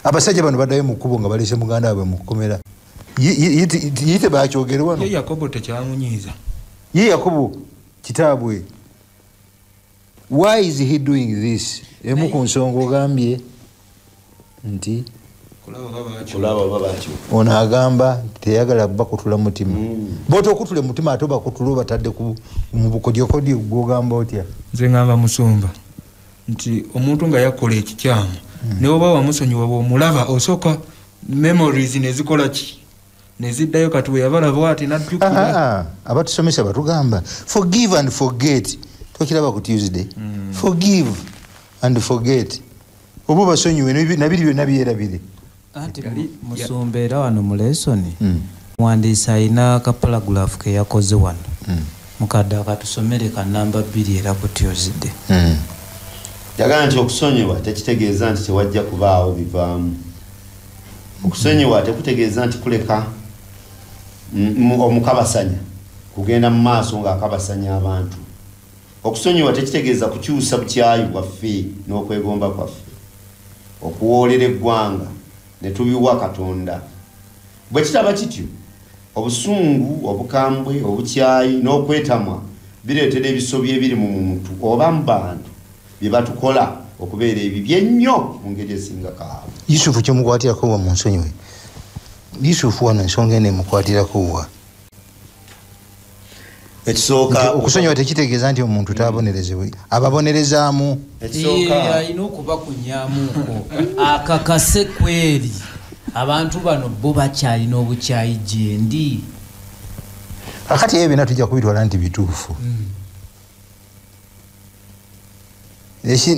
Speaker 4: abasajja bano baddayo mu kkubo nga balese muganda waabwe mu kkomera yite bakyogere wano
Speaker 1: ye Yakobo tekyamunyiiza
Speaker 4: ye Yakobo kitaabwe why is he doing this emu ku nsonga ogambye nti ono agamba teyagala bakutula mutima bota okutule mutima ate bakutula batadde mu bukodyokodyo gwogamba otya
Speaker 1: nze ngamba musumba nti omuntu nga yakola ekikyamu ne oba wamusonyiwa bw'omulaba osooka memories nezikola ki neziddayo kati bwe yabalaba ati najjukira
Speaker 4: abatusomesa batugamba forgive and forget tokiraba ku Tuesday forgive and forget oba basonyiwe nabiri byonna byerabire
Speaker 2: anti musumba era wano mu lesoni muwandiisi alina kapalagulafu ke yakoze wano mukadde akatusomere ka namba 2 era ku Tuesday
Speaker 3: yagala nti okusonyiwa tekitegeeza nti tewajja kubaawo bivaamu okusonyiwa tekutegeeza nti kuleka omukabasanya kugenda mu maaso ng'akabasanya abantu okusonyiwa tekitegeeza kukyusa bukyayi bwaffe n'okwegomba kwaffe okuwoolera eggwanga ne tubiwa Katonda bwe kitaba kityo obusungu obukambwe obukyayi n'okwetamwa bireetera ebisobyo ebiri mu muntu oba mu bantu bye batukola okubeera ebibi ennyo mu ngeri esinga kaawe
Speaker 4: Yusufu kyemukwatirako wa mu nsonyiwe Yusufu wano ensonga eno emukwatirako wa
Speaker 3: ekisooka
Speaker 4: okusonyiwa tekitegeeza nti omuntu tabonerezebwe ababonerezaamu
Speaker 2: alina okubakunyaamuko akakase kweri abantu bano bo bakyalina obukyayi gyendi
Speaker 4: akati ebyo byonna tujja kubitwala nti bituufu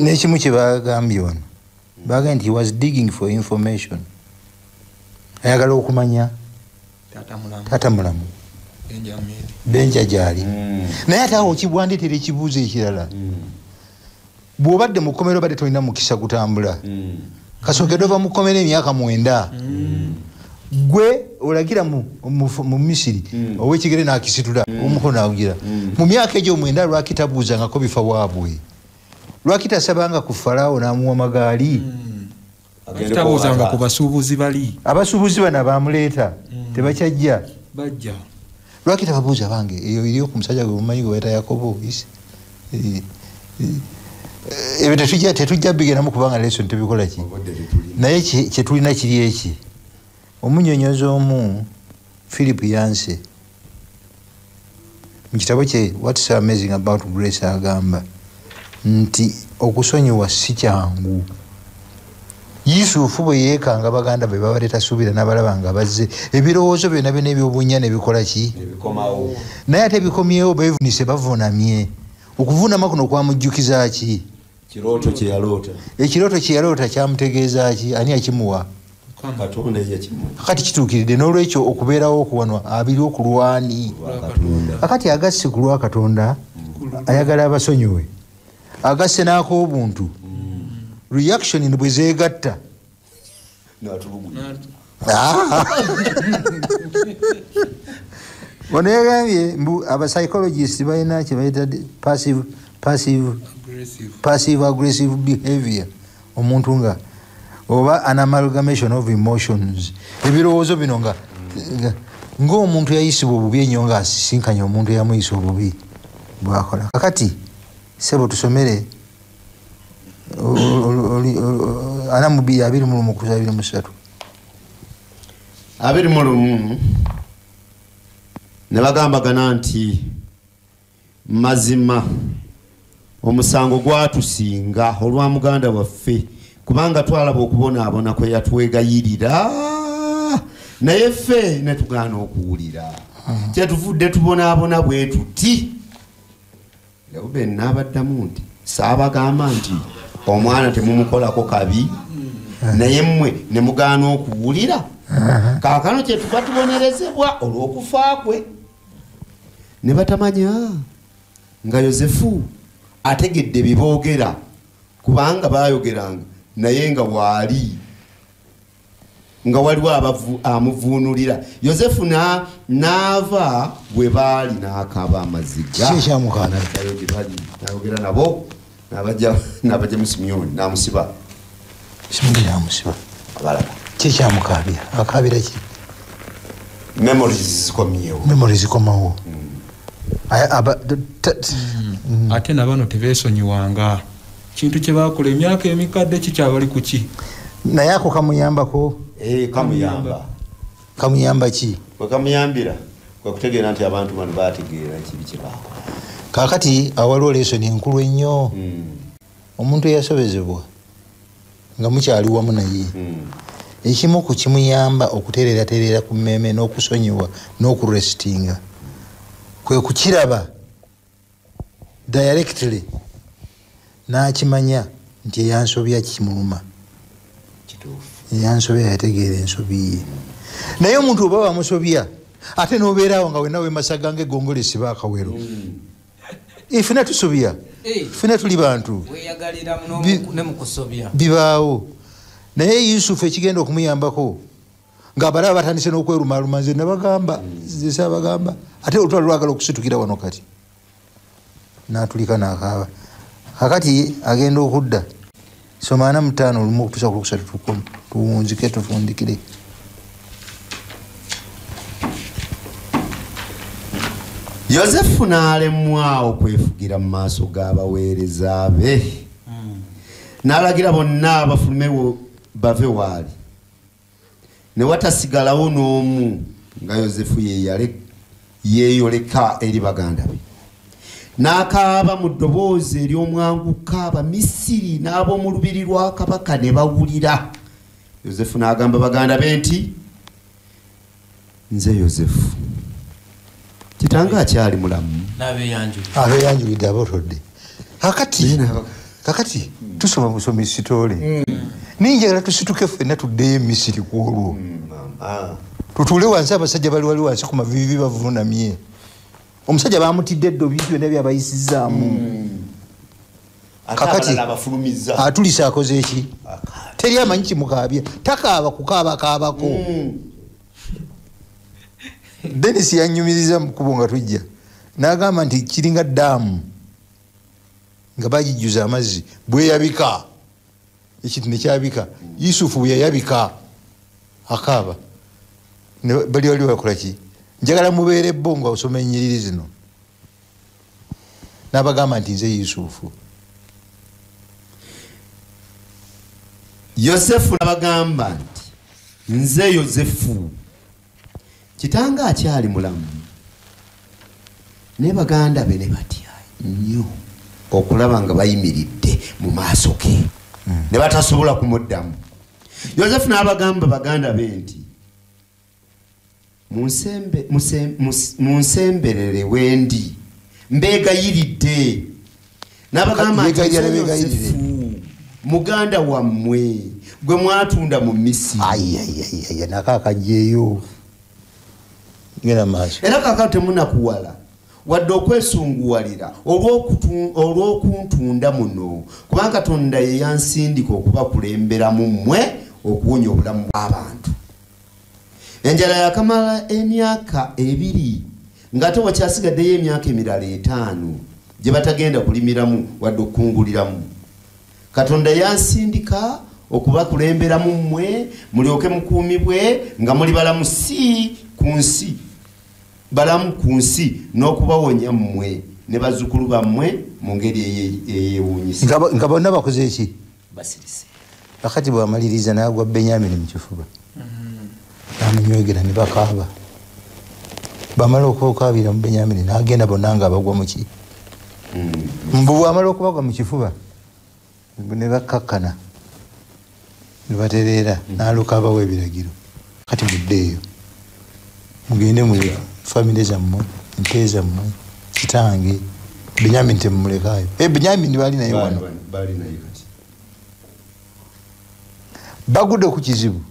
Speaker 4: n'ekimu kye bagambye wano bagambye nti he was digging for information ayagala okumanya taata mulamu benja gyali naye ate awo okibwandetera ekibuuzo ekirala bw'obadde mu kkomera obadde tolina mukisa gutambula kasookedde ova mu kkomera emyaka 9 gwe olagira mu Misiri ow'ekigere n'akisitula omukono n'agugira mu myaka egyo 9 lwaki tabuuzangako bifa waabwe lwaki tasabanga ku Falaawo n'amuwa magaali
Speaker 1: tabuuzanga ku basuubuzi bali
Speaker 4: abasuubuzi bano abamuleeta tebakyajja
Speaker 1: bajja
Speaker 4: lwaki tababuuza bange eyo eri ku musajja gwe mumanyi gwe bayita Yakobo ebyo tetujja bigeramu kubanga lesson tebikola ki naye kyetulina kiri eki omunyonyozi omu Philip Yancey mu kitabo kye What's Amazing About Grace agamba nti okusonyiwa si kyangu Yusufu bwe yeekanga baganda be babaleta suubira n'abalaba nga bazze ebirowoozo byonna byonna ebyobunya ne bikola ki naye ate bikomyewo beevunise bavunamye okuvunama kuno kwamujjukiza ki
Speaker 3: kirooto kye yaloota
Speaker 4: ekirooto kye yaloota kyamutegeeza ki ani yakimuwa
Speaker 3: Katonda yakimuwa
Speaker 4: kati kituukiridde n'olwekyo okubeerawo okuwanwa abiri okulwani akati agasse ku lwa Katonda ayagala abasonyiwe agasse n'ak'obuntu reaction bwe zeegatta ono yagambye mbu abapsychologist balina kye bayita passive aggressive behavior omuntu nga oba an amalgamation of emotions ebirowoozo bino ng'omuntu yayisibwa obubi ennyo ng'asisinkanya omuntu eyamuyisa obubi bwakola kakati sebo tusomere ana mu 2:23
Speaker 3: 2:23 ne bagambagana nti mazima omusango gwatusinga olwa muganda waffe kubanga twalaba okubonaabona kwe yatwegayirira naye ffe ne tugaana okuwulira kyetuvudde tubonaabona bwe tuti Leuben n'abaddamu nti saabagamba nti omwana temumukolako kabi naye mmwe ne mugaana okuwulira kaakano kyetuva tubonerezebwa olw'okufa kwe ne batamanya nga Yozefu ategedde biboogera kubanga baayogeranga naye nga waali nga waliwo amuvuunulira Yozefu n'ava bwe baali n'akaaba amaziga n'ayogera nabo n'abajja mu Simyoni n'amusiba abalaba
Speaker 4: kyekyamukaabira akaabira ki
Speaker 3: memories
Speaker 4: zikomawo
Speaker 1: ate nabano tebeesonyiwanga kintu kye bakola emyaka emikadde kikyabali ku ki
Speaker 4: naye ako kamuyambako kamuyamba ki
Speaker 3: bwe kamuyambira kwe kutegeera nti abantu bano baategeera ekibi kye baakola
Speaker 4: kaakati awaliwo lesoni enkulu ennyo omuntu eyasobezebwa nga mukyali wamu naye ekimu ku kimuyamba okutereeratereera ku mmeeme n'okusonyiwa n'okurestinga kwe kukiraba directly n'akimanya nti eyansobya kimuluma eyansobya yategeera ensobi ye naye omuntu oba wamusobya ate n'obeeraawo nga wenna wemasaga ng'eggongole esiba akawero ifena tusobya fena tuli bantu bibaawo naye Yusufu ekigenda okumuyambako ng'abalaba batandise n'okwerumaaluma nze nabagamba zesaabagamba ate olutwala lwagala okusitukira wano kati n'atulika n'akaaba kakati agenda okudda soma 45 olumu okutuusa ku 3 tuwunzike tufundikire
Speaker 3: Yozefu n'alemwa okwefugira mu maaso g'abaweereza be n'alagira bonna abafulume bave waali ne watasigalawo n'omu nga Yozefu yeeyoleka eri baganda be n'akaaba mu ddoboozi ery'omwanguka Abamisiri n'ab'omu lubiri lwa kabaka ne bawulira Yozefu n'agamba baganda be nti nze Yozefu kitange akyali mulamu
Speaker 4: abeeyanjulidde abotodde kakati tusoma busomi sitole ninjagala tusituke ffenna tuddeyo emisiri ku olwo tutuule wansi abasajja bali wali wansi ku mavivi bavunamye omusajja bamutidde eddobi byonna byabayisizaamu kakati atulisa akoze eki teri amanyi kimukaabya takaaba kukaabakaabako Dennis yanyumiriza mukubo nga tujja n'agamba nti kiringa ddaamu nga bagijjuza amazzi bwe yabika ekintu nekyabika Yusufu bwe yayabika akaaba bali wali bakola ki njagala mubeere bo nga osoma ennyiriri zino n'abagamba nti nze Yusufu
Speaker 3: Yosefu n'abagamba nti nze Yozefu kitange akyali mulamu ne baganda be ne batya nnyo okulaba nga bayimiridde mu maaso ge ne batasobola kumuddamu Joseph n'abagamba baganda be nti munsemberere wendi mbegayiridde n'abagamba muganda wammwe gwe mwatunda mu Misiri
Speaker 4: nakakajeeyo ngena maaso
Speaker 3: era kakati temunakuwala wadde okwesunguwalira olw'okuntunda muno kubanga Katonda ye yansindika okubakulembera mu mmwe okuwonya obulamu bw'abantu. Enjala yakamala emyaka 2 ng'ate wakyasigaddeyo emyaka emirala 5 gye batagenda kulimiramu wadde okukunguliramu. Katonda yansindika okubakulembera mu mmwe mulyoke mukuumibwe nga muli balamu si ku nsi balamu ku nsi n'okubawonya mmwe ne bazzukulu bammwe mu ngeri eyewuunyisa.
Speaker 4: Nga bonna bakoze eki?
Speaker 3: Basirise.
Speaker 4: Akati bw'amaliriza n'agwa Benyamini mu kifuba n'amunywegera ne bakaaba. Bamala okukaabira mu Benyamini n'agenda bonna nga bagwa mu ki? Mbu bw'amala okubagwa mu kifuba ne bakkakkana ne batereera n'aluka abawa ebiragiro. Kati muddeeyo mugende mu famire zammwe ente zammwe kitange Benyamini temumulekaayo. Benyamini baali naye wano bagudde ku kizibu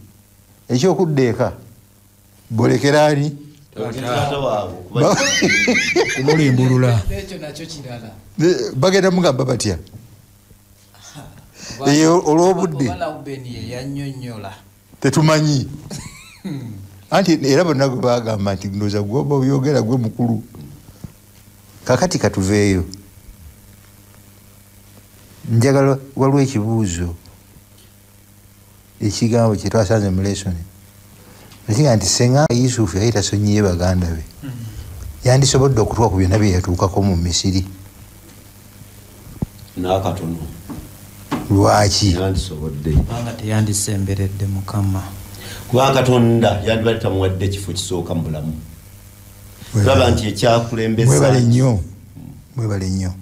Speaker 4: ekyokudda eka bolekera ali
Speaker 1: kumulimbulula
Speaker 4: bagenda mugamba batya eyo olw'obudde tetumanyi anti era bonna gwe bagamba nti ndoza gwoba oyogera gwe mukulu. Kakati katuveeyo njagala waliwo ekibuuzo ekigambo kye twasanze mu lesoni ekiga nti senga Yusufu yali tasonyiye baganda be yandisobodde okutuuka ku byonna bye yatuukako mu Misiri.
Speaker 3: N'akatono
Speaker 4: lwaki?
Speaker 3: Yandisobodde
Speaker 2: kubanga teyandisemberedde Mukama
Speaker 3: kubanga Katonda yandibadde tamuwadde ekifo kisooka mu bulamu. Tulaba nti ekyakulembesa
Speaker 4: mwebale nnyo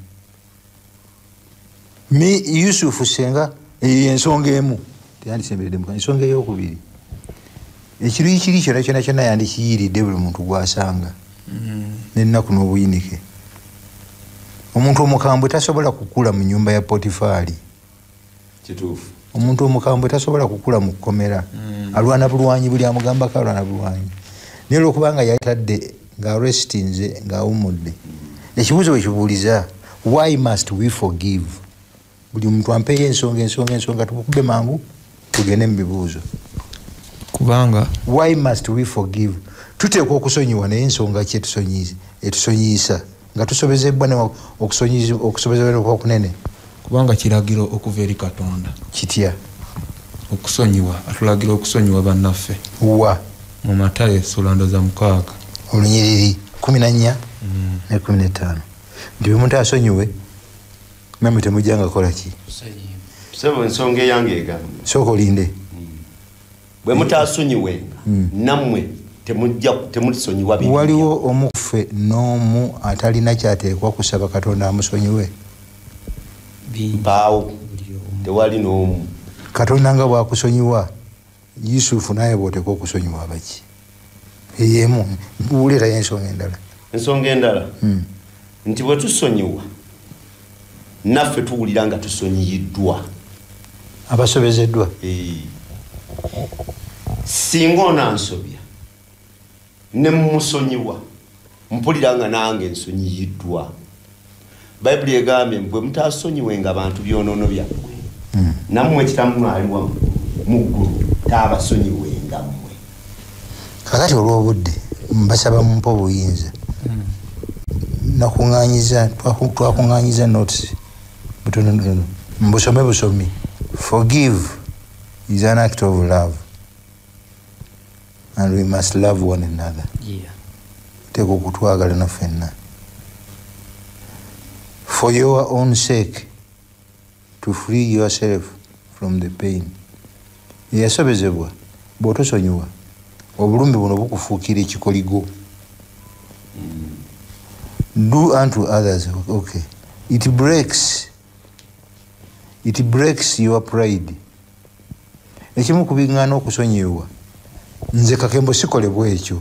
Speaker 4: Yusufu senga eyo ensonga emu teyandisemberedde Mukama. Ensonga ey'okubiri ekiruyi kiri kyonna kyonna yandikiyiridde buli muntu gwasanga n'ennaku n'obuyinike. Omuntu omukambwe tasobola kukula mu nyumba ya Potifaali.
Speaker 3: Kituufu.
Speaker 4: Omuntu omukambwe tasobola kukula mu kkomera alwana bulwanyi buli amugambako alwana bulwanyi naye olwokubanga yatadde ng'arrestinze ng'awummudde. Ekibuuzo bwe kibuuliza why must we forgive? Buli muntu ampeeyo ensonga tukube mangu tugende mu bibuuzo.
Speaker 1: kubanga
Speaker 4: why must we forgive? Tuteekwa okusonyiwa naye ensonga ki etusonyiisa nga tusobezebwa okusobezebwa okunene?
Speaker 1: kubanga kiragiro okuva eri Katonda.
Speaker 4: Kitya?
Speaker 1: Okusonyiwa atulagira okusonyiwa bannaffe
Speaker 4: wa
Speaker 1: mu Matayo sulando za 6
Speaker 4: olunyiriri 14 ne 15 nti bwe muntu asonyiwe namwe temujjanga kola ki?
Speaker 3: Tusebe ensonga eyange egamba
Speaker 4: sooka olinde
Speaker 3: bwe mutasonyiwenga nammwe temulisonyiwa bibyo.
Speaker 4: Waliwo omuffe n'omu atalina kyateekwa kusaba Katonda amusonyiwe?
Speaker 3: Mpaawo tewali n'omu.
Speaker 4: Katonda nga bwakusonyiwa Yusufu naye bw'oteekwa okusonyiwa abaki? Eyemu buleetayo ensonga endala.
Speaker 3: Ensonga endala nti bwe tusonyiwa naffe tuwulira nga tusonyiyiddwa.
Speaker 4: Abasobezeddwa?
Speaker 3: Singa onansobya ne mumusonyiwa mpulira nga nange nsonyiyiddwa. Bayibuli egambye bwe mutasonyiwenga abantu byonoono byammwe nammwe Kitammwe ali wammwe mu ggulu taabasonyiwenga mmwe.
Speaker 4: Kakati olw'obudde mbasaba mumpe obuyinza twakuŋŋaanyiza notes butonotono mbusome busomi. Forgive is an act of love and we must love one another. Teeka okutwagalana ffenna for your own sake to free yourself from the pain. Yasobezebwa bw'otosonyiwa obulumi buno bukufuukira ekikoligo. Do unto others, okay. It breaks your pride. ekimu kubiŋŋaana okusonyiwa nze kakembo sikolebwa ekyo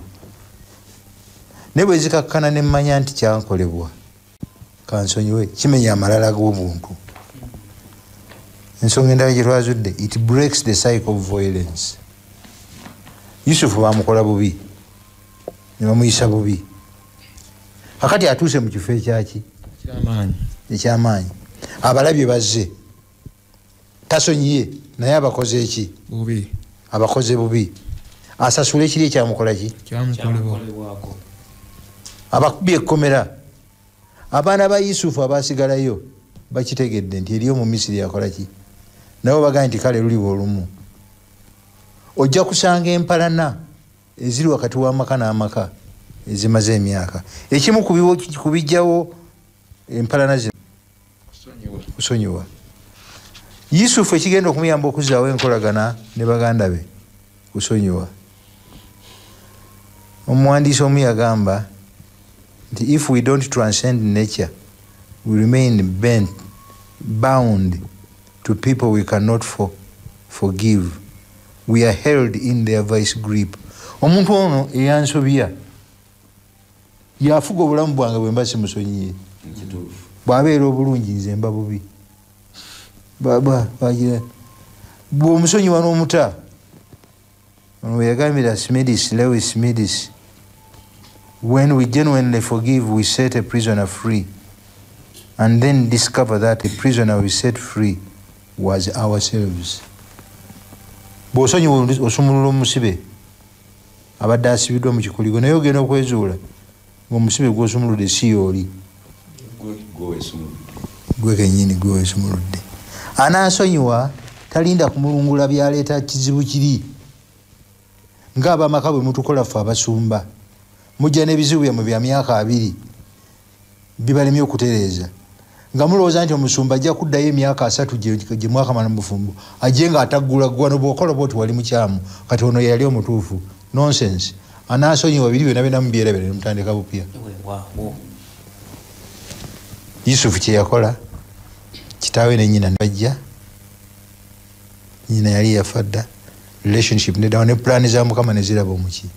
Speaker 4: ne bwe zikakkana ne mmanya nti kyankolebwa kansonyiwe kimenya amalala g'obuntu. Ensonga endala gye twazudde, it breaks the cycle of violence. Yusufu bamukola bubi ne bamuyisa bubi, kakati atuuse mu kifo ekyaki ekyamaanyi, abalabye bazze, tasonyiye naye abakoze eki
Speaker 1: bubi,
Speaker 4: abakoze bubi, asasule ekiri ekyamukola ki
Speaker 2: kyamukolebwako.
Speaker 4: abakubye ekkomera. Abaana ba Yusufu abasigalayo bakitegedde nti eriyo mu Misiri yakola ki, nabo bagambye nti kale luliba olumu ojja kusanga empalana eziri wakati w'amaka n'amaka ezimaze emyaka. Ekimu kubijjawo empalana zino kusonyiwa. Yusufu ekigenda okumuyamba okuzzaawo enkolagana ne baganda be kusonyiwa. Omuwandiisi omu yagamba nti if we don't transcend nature we remain bound to people we cannot forgive. We are held in their vice grip. Omuntu ono eyansobya yafuga obulamu bwange bwe mba simusonyiye, bw'abeera obulungi nze mba bubi. Bw'omusonyiwa n'omuta ono we yagambira Lewis Smithis, when we genuinely forgive we set a prisoner free and then discover that the prisoner we set free was ourselves. Bw'osonyiwa osumulula omusibe abadde asibiddwa mu kikuligo naye ogenda okwezuula ng'omusibe gw'osumuludde si y'oli, gwe kennyini gwe weesumuludde. Anaasonyiwa talinda kumulungula byaleeta kizibu kiri, ng'abamaka bwe mutukola ffe abasumba, mujja n'ebizibu byammwe bya myaka 2 bibalemye okutereeza nga mulowooza nti omusumba ajja kuddayo emyaka 3 gye mwakamala mu bufumbo ajje nga ataggula gwano bw'okola bwoti wali mukyamu kati ono yali omutuufu. Nonsense. Anaasonyiwa biri byonna byonna mubyerabira ne mutandika bupya. Yusufu kye yakola, kitaawe ne nnyina bajja, nnyina yali yafa dda, relationship nedawo ne pulaani za Mukama ne ziraba omuki.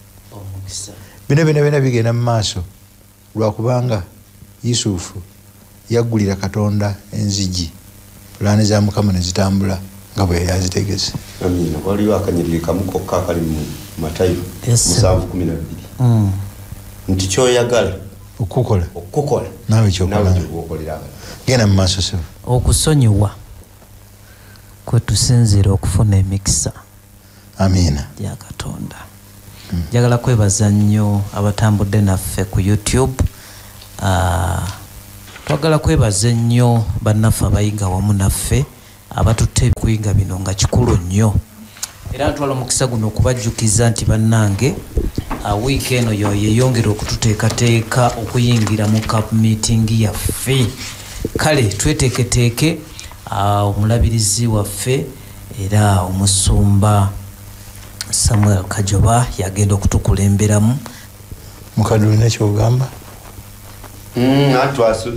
Speaker 4: Bino byonna bigenda mu maaso lwakubanga Yusufu yaggulira Katonda enzigi, pulaani za Mukama ne zitambula nga bwe yazitegese.
Speaker 3: Amina. Waliwo akanyiriri kamu kokka akali mu Matayo 7:12 nti kyoyagala okukola naawe kyokola. Genda mu maaso sebo.
Speaker 2: Okusonyiwa kwe tusinziira okufuna emikisa.
Speaker 4: Amiina
Speaker 2: ya Katonda. Njagala kwebaza nnyo abatambudde naffe ku YouTube. Twagala kwebaza nnyo bannaffe abayiga wamu naffe abatutte kuyiga bino nga kikulu nnyo. Era ntwala omukisa guno okubajjukiza nti bannange wiiki eno yeyongera okututeekateeka okuyingira mu CAP meeting yaffe. Kale tweteeketeeke omulabirizi waffe era omusumba Samuel Kajoba yagenda okutukulemberamu.
Speaker 4: Mukadde olina kyogamba?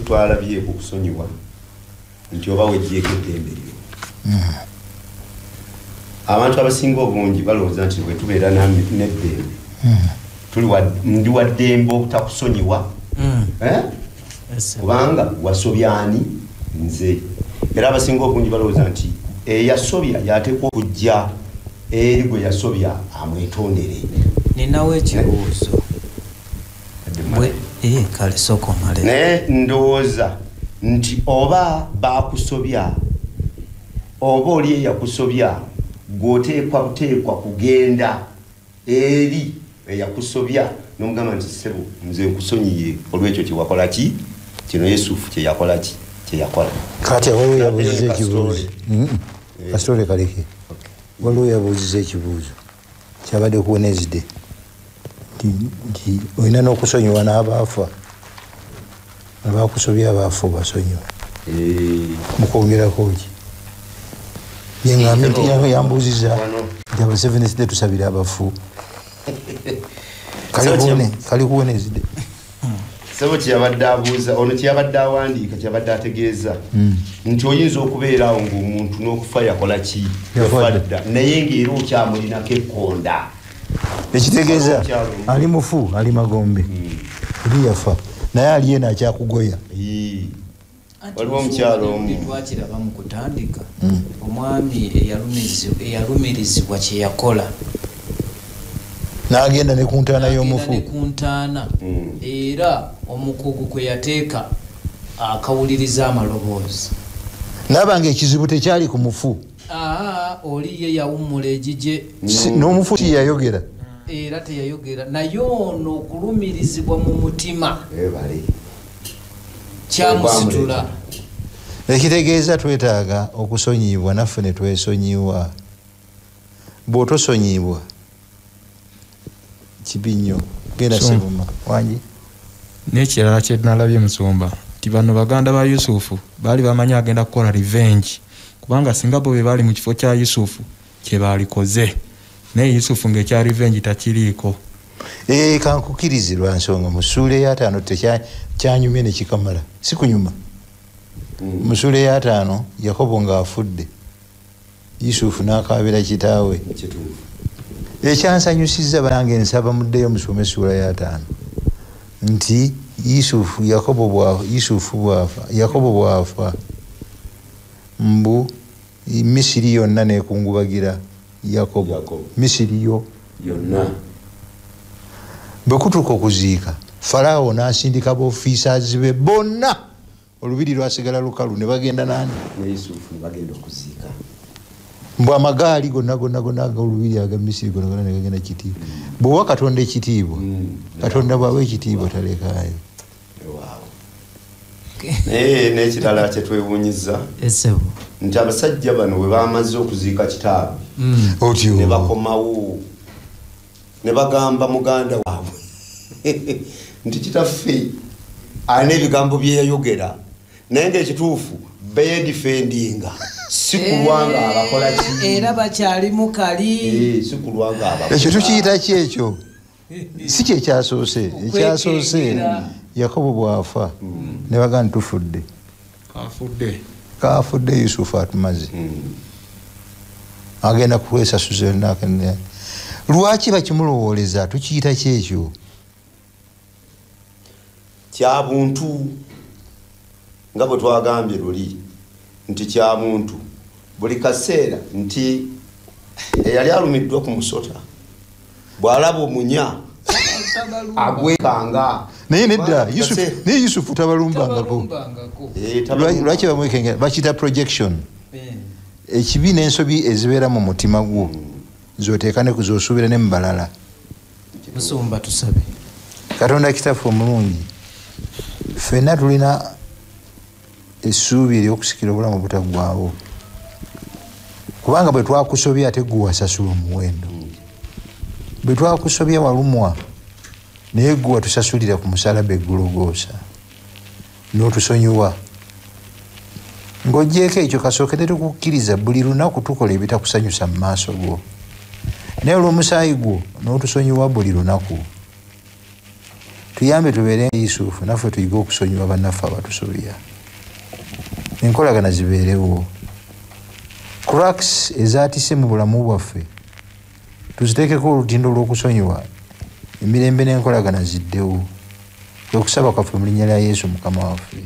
Speaker 3: Twalabye okusonyiwa nti oba wejjeeko eddembe lyo. Abantu abasinga obungi balowooza nti bwe tubeera n'eddembe ndi wa ddembe obutakusonyiwa kubanga wasobyani nze. Era abasinga obungi balowooza nti eyasobya yateekwa okujja eri gwe yasobya amwetondere.
Speaker 2: Ninawo ekibuuzo. Kale sooka omale.
Speaker 3: Naye ndowooza nti oba baakusobya oba oli eyakusobya gw'oteekwa buteekwa kugenda eri eyakusobya n'omugamba nti ssebo nze nkusonyiye olw'ekyo kye wakola ki. Kino Yusufu kye yakola ki kye yakola.
Speaker 4: Kati waliwo yabuuziza ekibuuzo. Kasitole kaleke. Waliwo yabuuziza ekibuuzo kyabadde kuwonezidde nti olina n'okusonyiwa n'abaafa, abaakusobya abaafa obasonyiwa. Mukwongerako ki? Yengambe nti yambuuziza nti aba Seventh Day tusabira abafu. Kali kuwonezidde.
Speaker 3: sebo kyabadde abuuza ono kyabadde awandiika kyabadde ategeeza nti oyinza okubeerawo ng'omuntu n'okufa yakola ki yafadda naye ng'era okyamulinako ekkonda
Speaker 4: ekitegeeza ali mufu ali magombe eri yafa naye ali eno akyakugoya
Speaker 3: waliwo omukyalo omu
Speaker 2: twakiraba mu kutandika omwami eyalumirizibwa kye yakola
Speaker 4: n'agenda ne ku ntaana y'omufu
Speaker 2: era omukugu kwe yateeka akawuliriza amaloboozi
Speaker 4: nabanga ekizibu tekyali ku mufu
Speaker 2: oli ye yawummula egije
Speaker 4: n'omufu tiyayogera
Speaker 2: era teyayogera naye ono okulumirizibwa mu mutima kyamusitula
Speaker 4: ekitegeeza twetaaga okusonyibwa naffe ne twesonyiwa bw'otosonyibwa kibi nnyo genda sebuma wangi
Speaker 1: n'ekirala kye nalabye Musumba nti bano baganda ba Yusufu baali bamanyi agenda kukola revenge kubanga singa bo be baali mu kifo kya Yusufu kye baalikoze naye Yusufu ng'ekya revenge takiriiko
Speaker 4: kankukirize lwa nsonga mu ssuula ey'ataano tekyanyumye ne kikamala si kunyuma mu ssuula ey'ataano Yakobo ng'afudde Yusufu n'akaabira kitaawe ekyansanyusizza bange nsaba muddeyo musome ssuula y'ataano nti Yakobo bwafa mbu Misiri yonna nekungubagira Yakobo Misiri
Speaker 3: yonna
Speaker 4: bwe kutuuka okuziika Falaawo n'asindika b'ofiisaazi be bonna olubiri lwasigala lukalu ne bagenda nani
Speaker 3: ne Yusufu bagenda okuziika
Speaker 4: mbw amagaali gonna olubiri aga Misiri gonna ne gagenda kitiibwa bw'owa Katonda ekitiibwa Katonda bw'awa ekitiibwa talekaayo
Speaker 3: n'ekirala kye twewuunyiza nti abasajja bano bwe bamaze okuziika kitaabwe
Speaker 4: otyo
Speaker 3: ne bakomawo ne bagamba muganda waabwe nti kitaffe alina ebigambo bye yayogera naye ng'ekituufu beedifendinga si kulwanga abakola ki
Speaker 2: era bakyali mukali
Speaker 3: si kulwanga abakola
Speaker 4: ekyo tukiyita ki ekyo si kye ekyasoose ekyasoose Yakobo bwafa ne baganda tufudde kafudde Yusufu atumaze agenda kwesasuza lwaki bakimulowooleza tukiyita ki ekyo
Speaker 3: kya buntu nga bwe twagambye luli nti kya muntu buli kaseera nti eyali alumiddwa ku musota bw'alaba omunya agwekanga
Speaker 4: naye nedda Yusufu tabalumbangako lwaki bamwekengera bakiyita projection ekibi n'ensobi ezibeera mu mutima gwo zoteeka ne kuzosuubira ne mu balala
Speaker 2: Musumba tusabe
Speaker 4: Katonda kitaffe omulungi ffenna tulina essuubi ery'okusikira obulamu obutaggwaawo kubanga bwe twakusobya ate gwe wasasula omuwendo bwe twakusobya walumwa naye gwe watusasulira ku musalaba eggulogoosa n'otusonyiwa ng'oggyeko ekyo kasooke ne tukukkiriza buli lunaku tukola ebitakusanyusa mu maaso go naye olw'omusaayi gwo n'otusonyiwa buli lunaku tuyambe tubeere Yusufu naffe tuyige okusonyiwa bannaffe abatusobya enkolagana zibeerewo cracks ezaatise mu bulamu bwaffe tuziteekeko olutindo lw'okusonyiwa emirembe n'enkolagana ziddewo kwe kusaba kwaffe mu linnya lya Yesu Mukama waffe.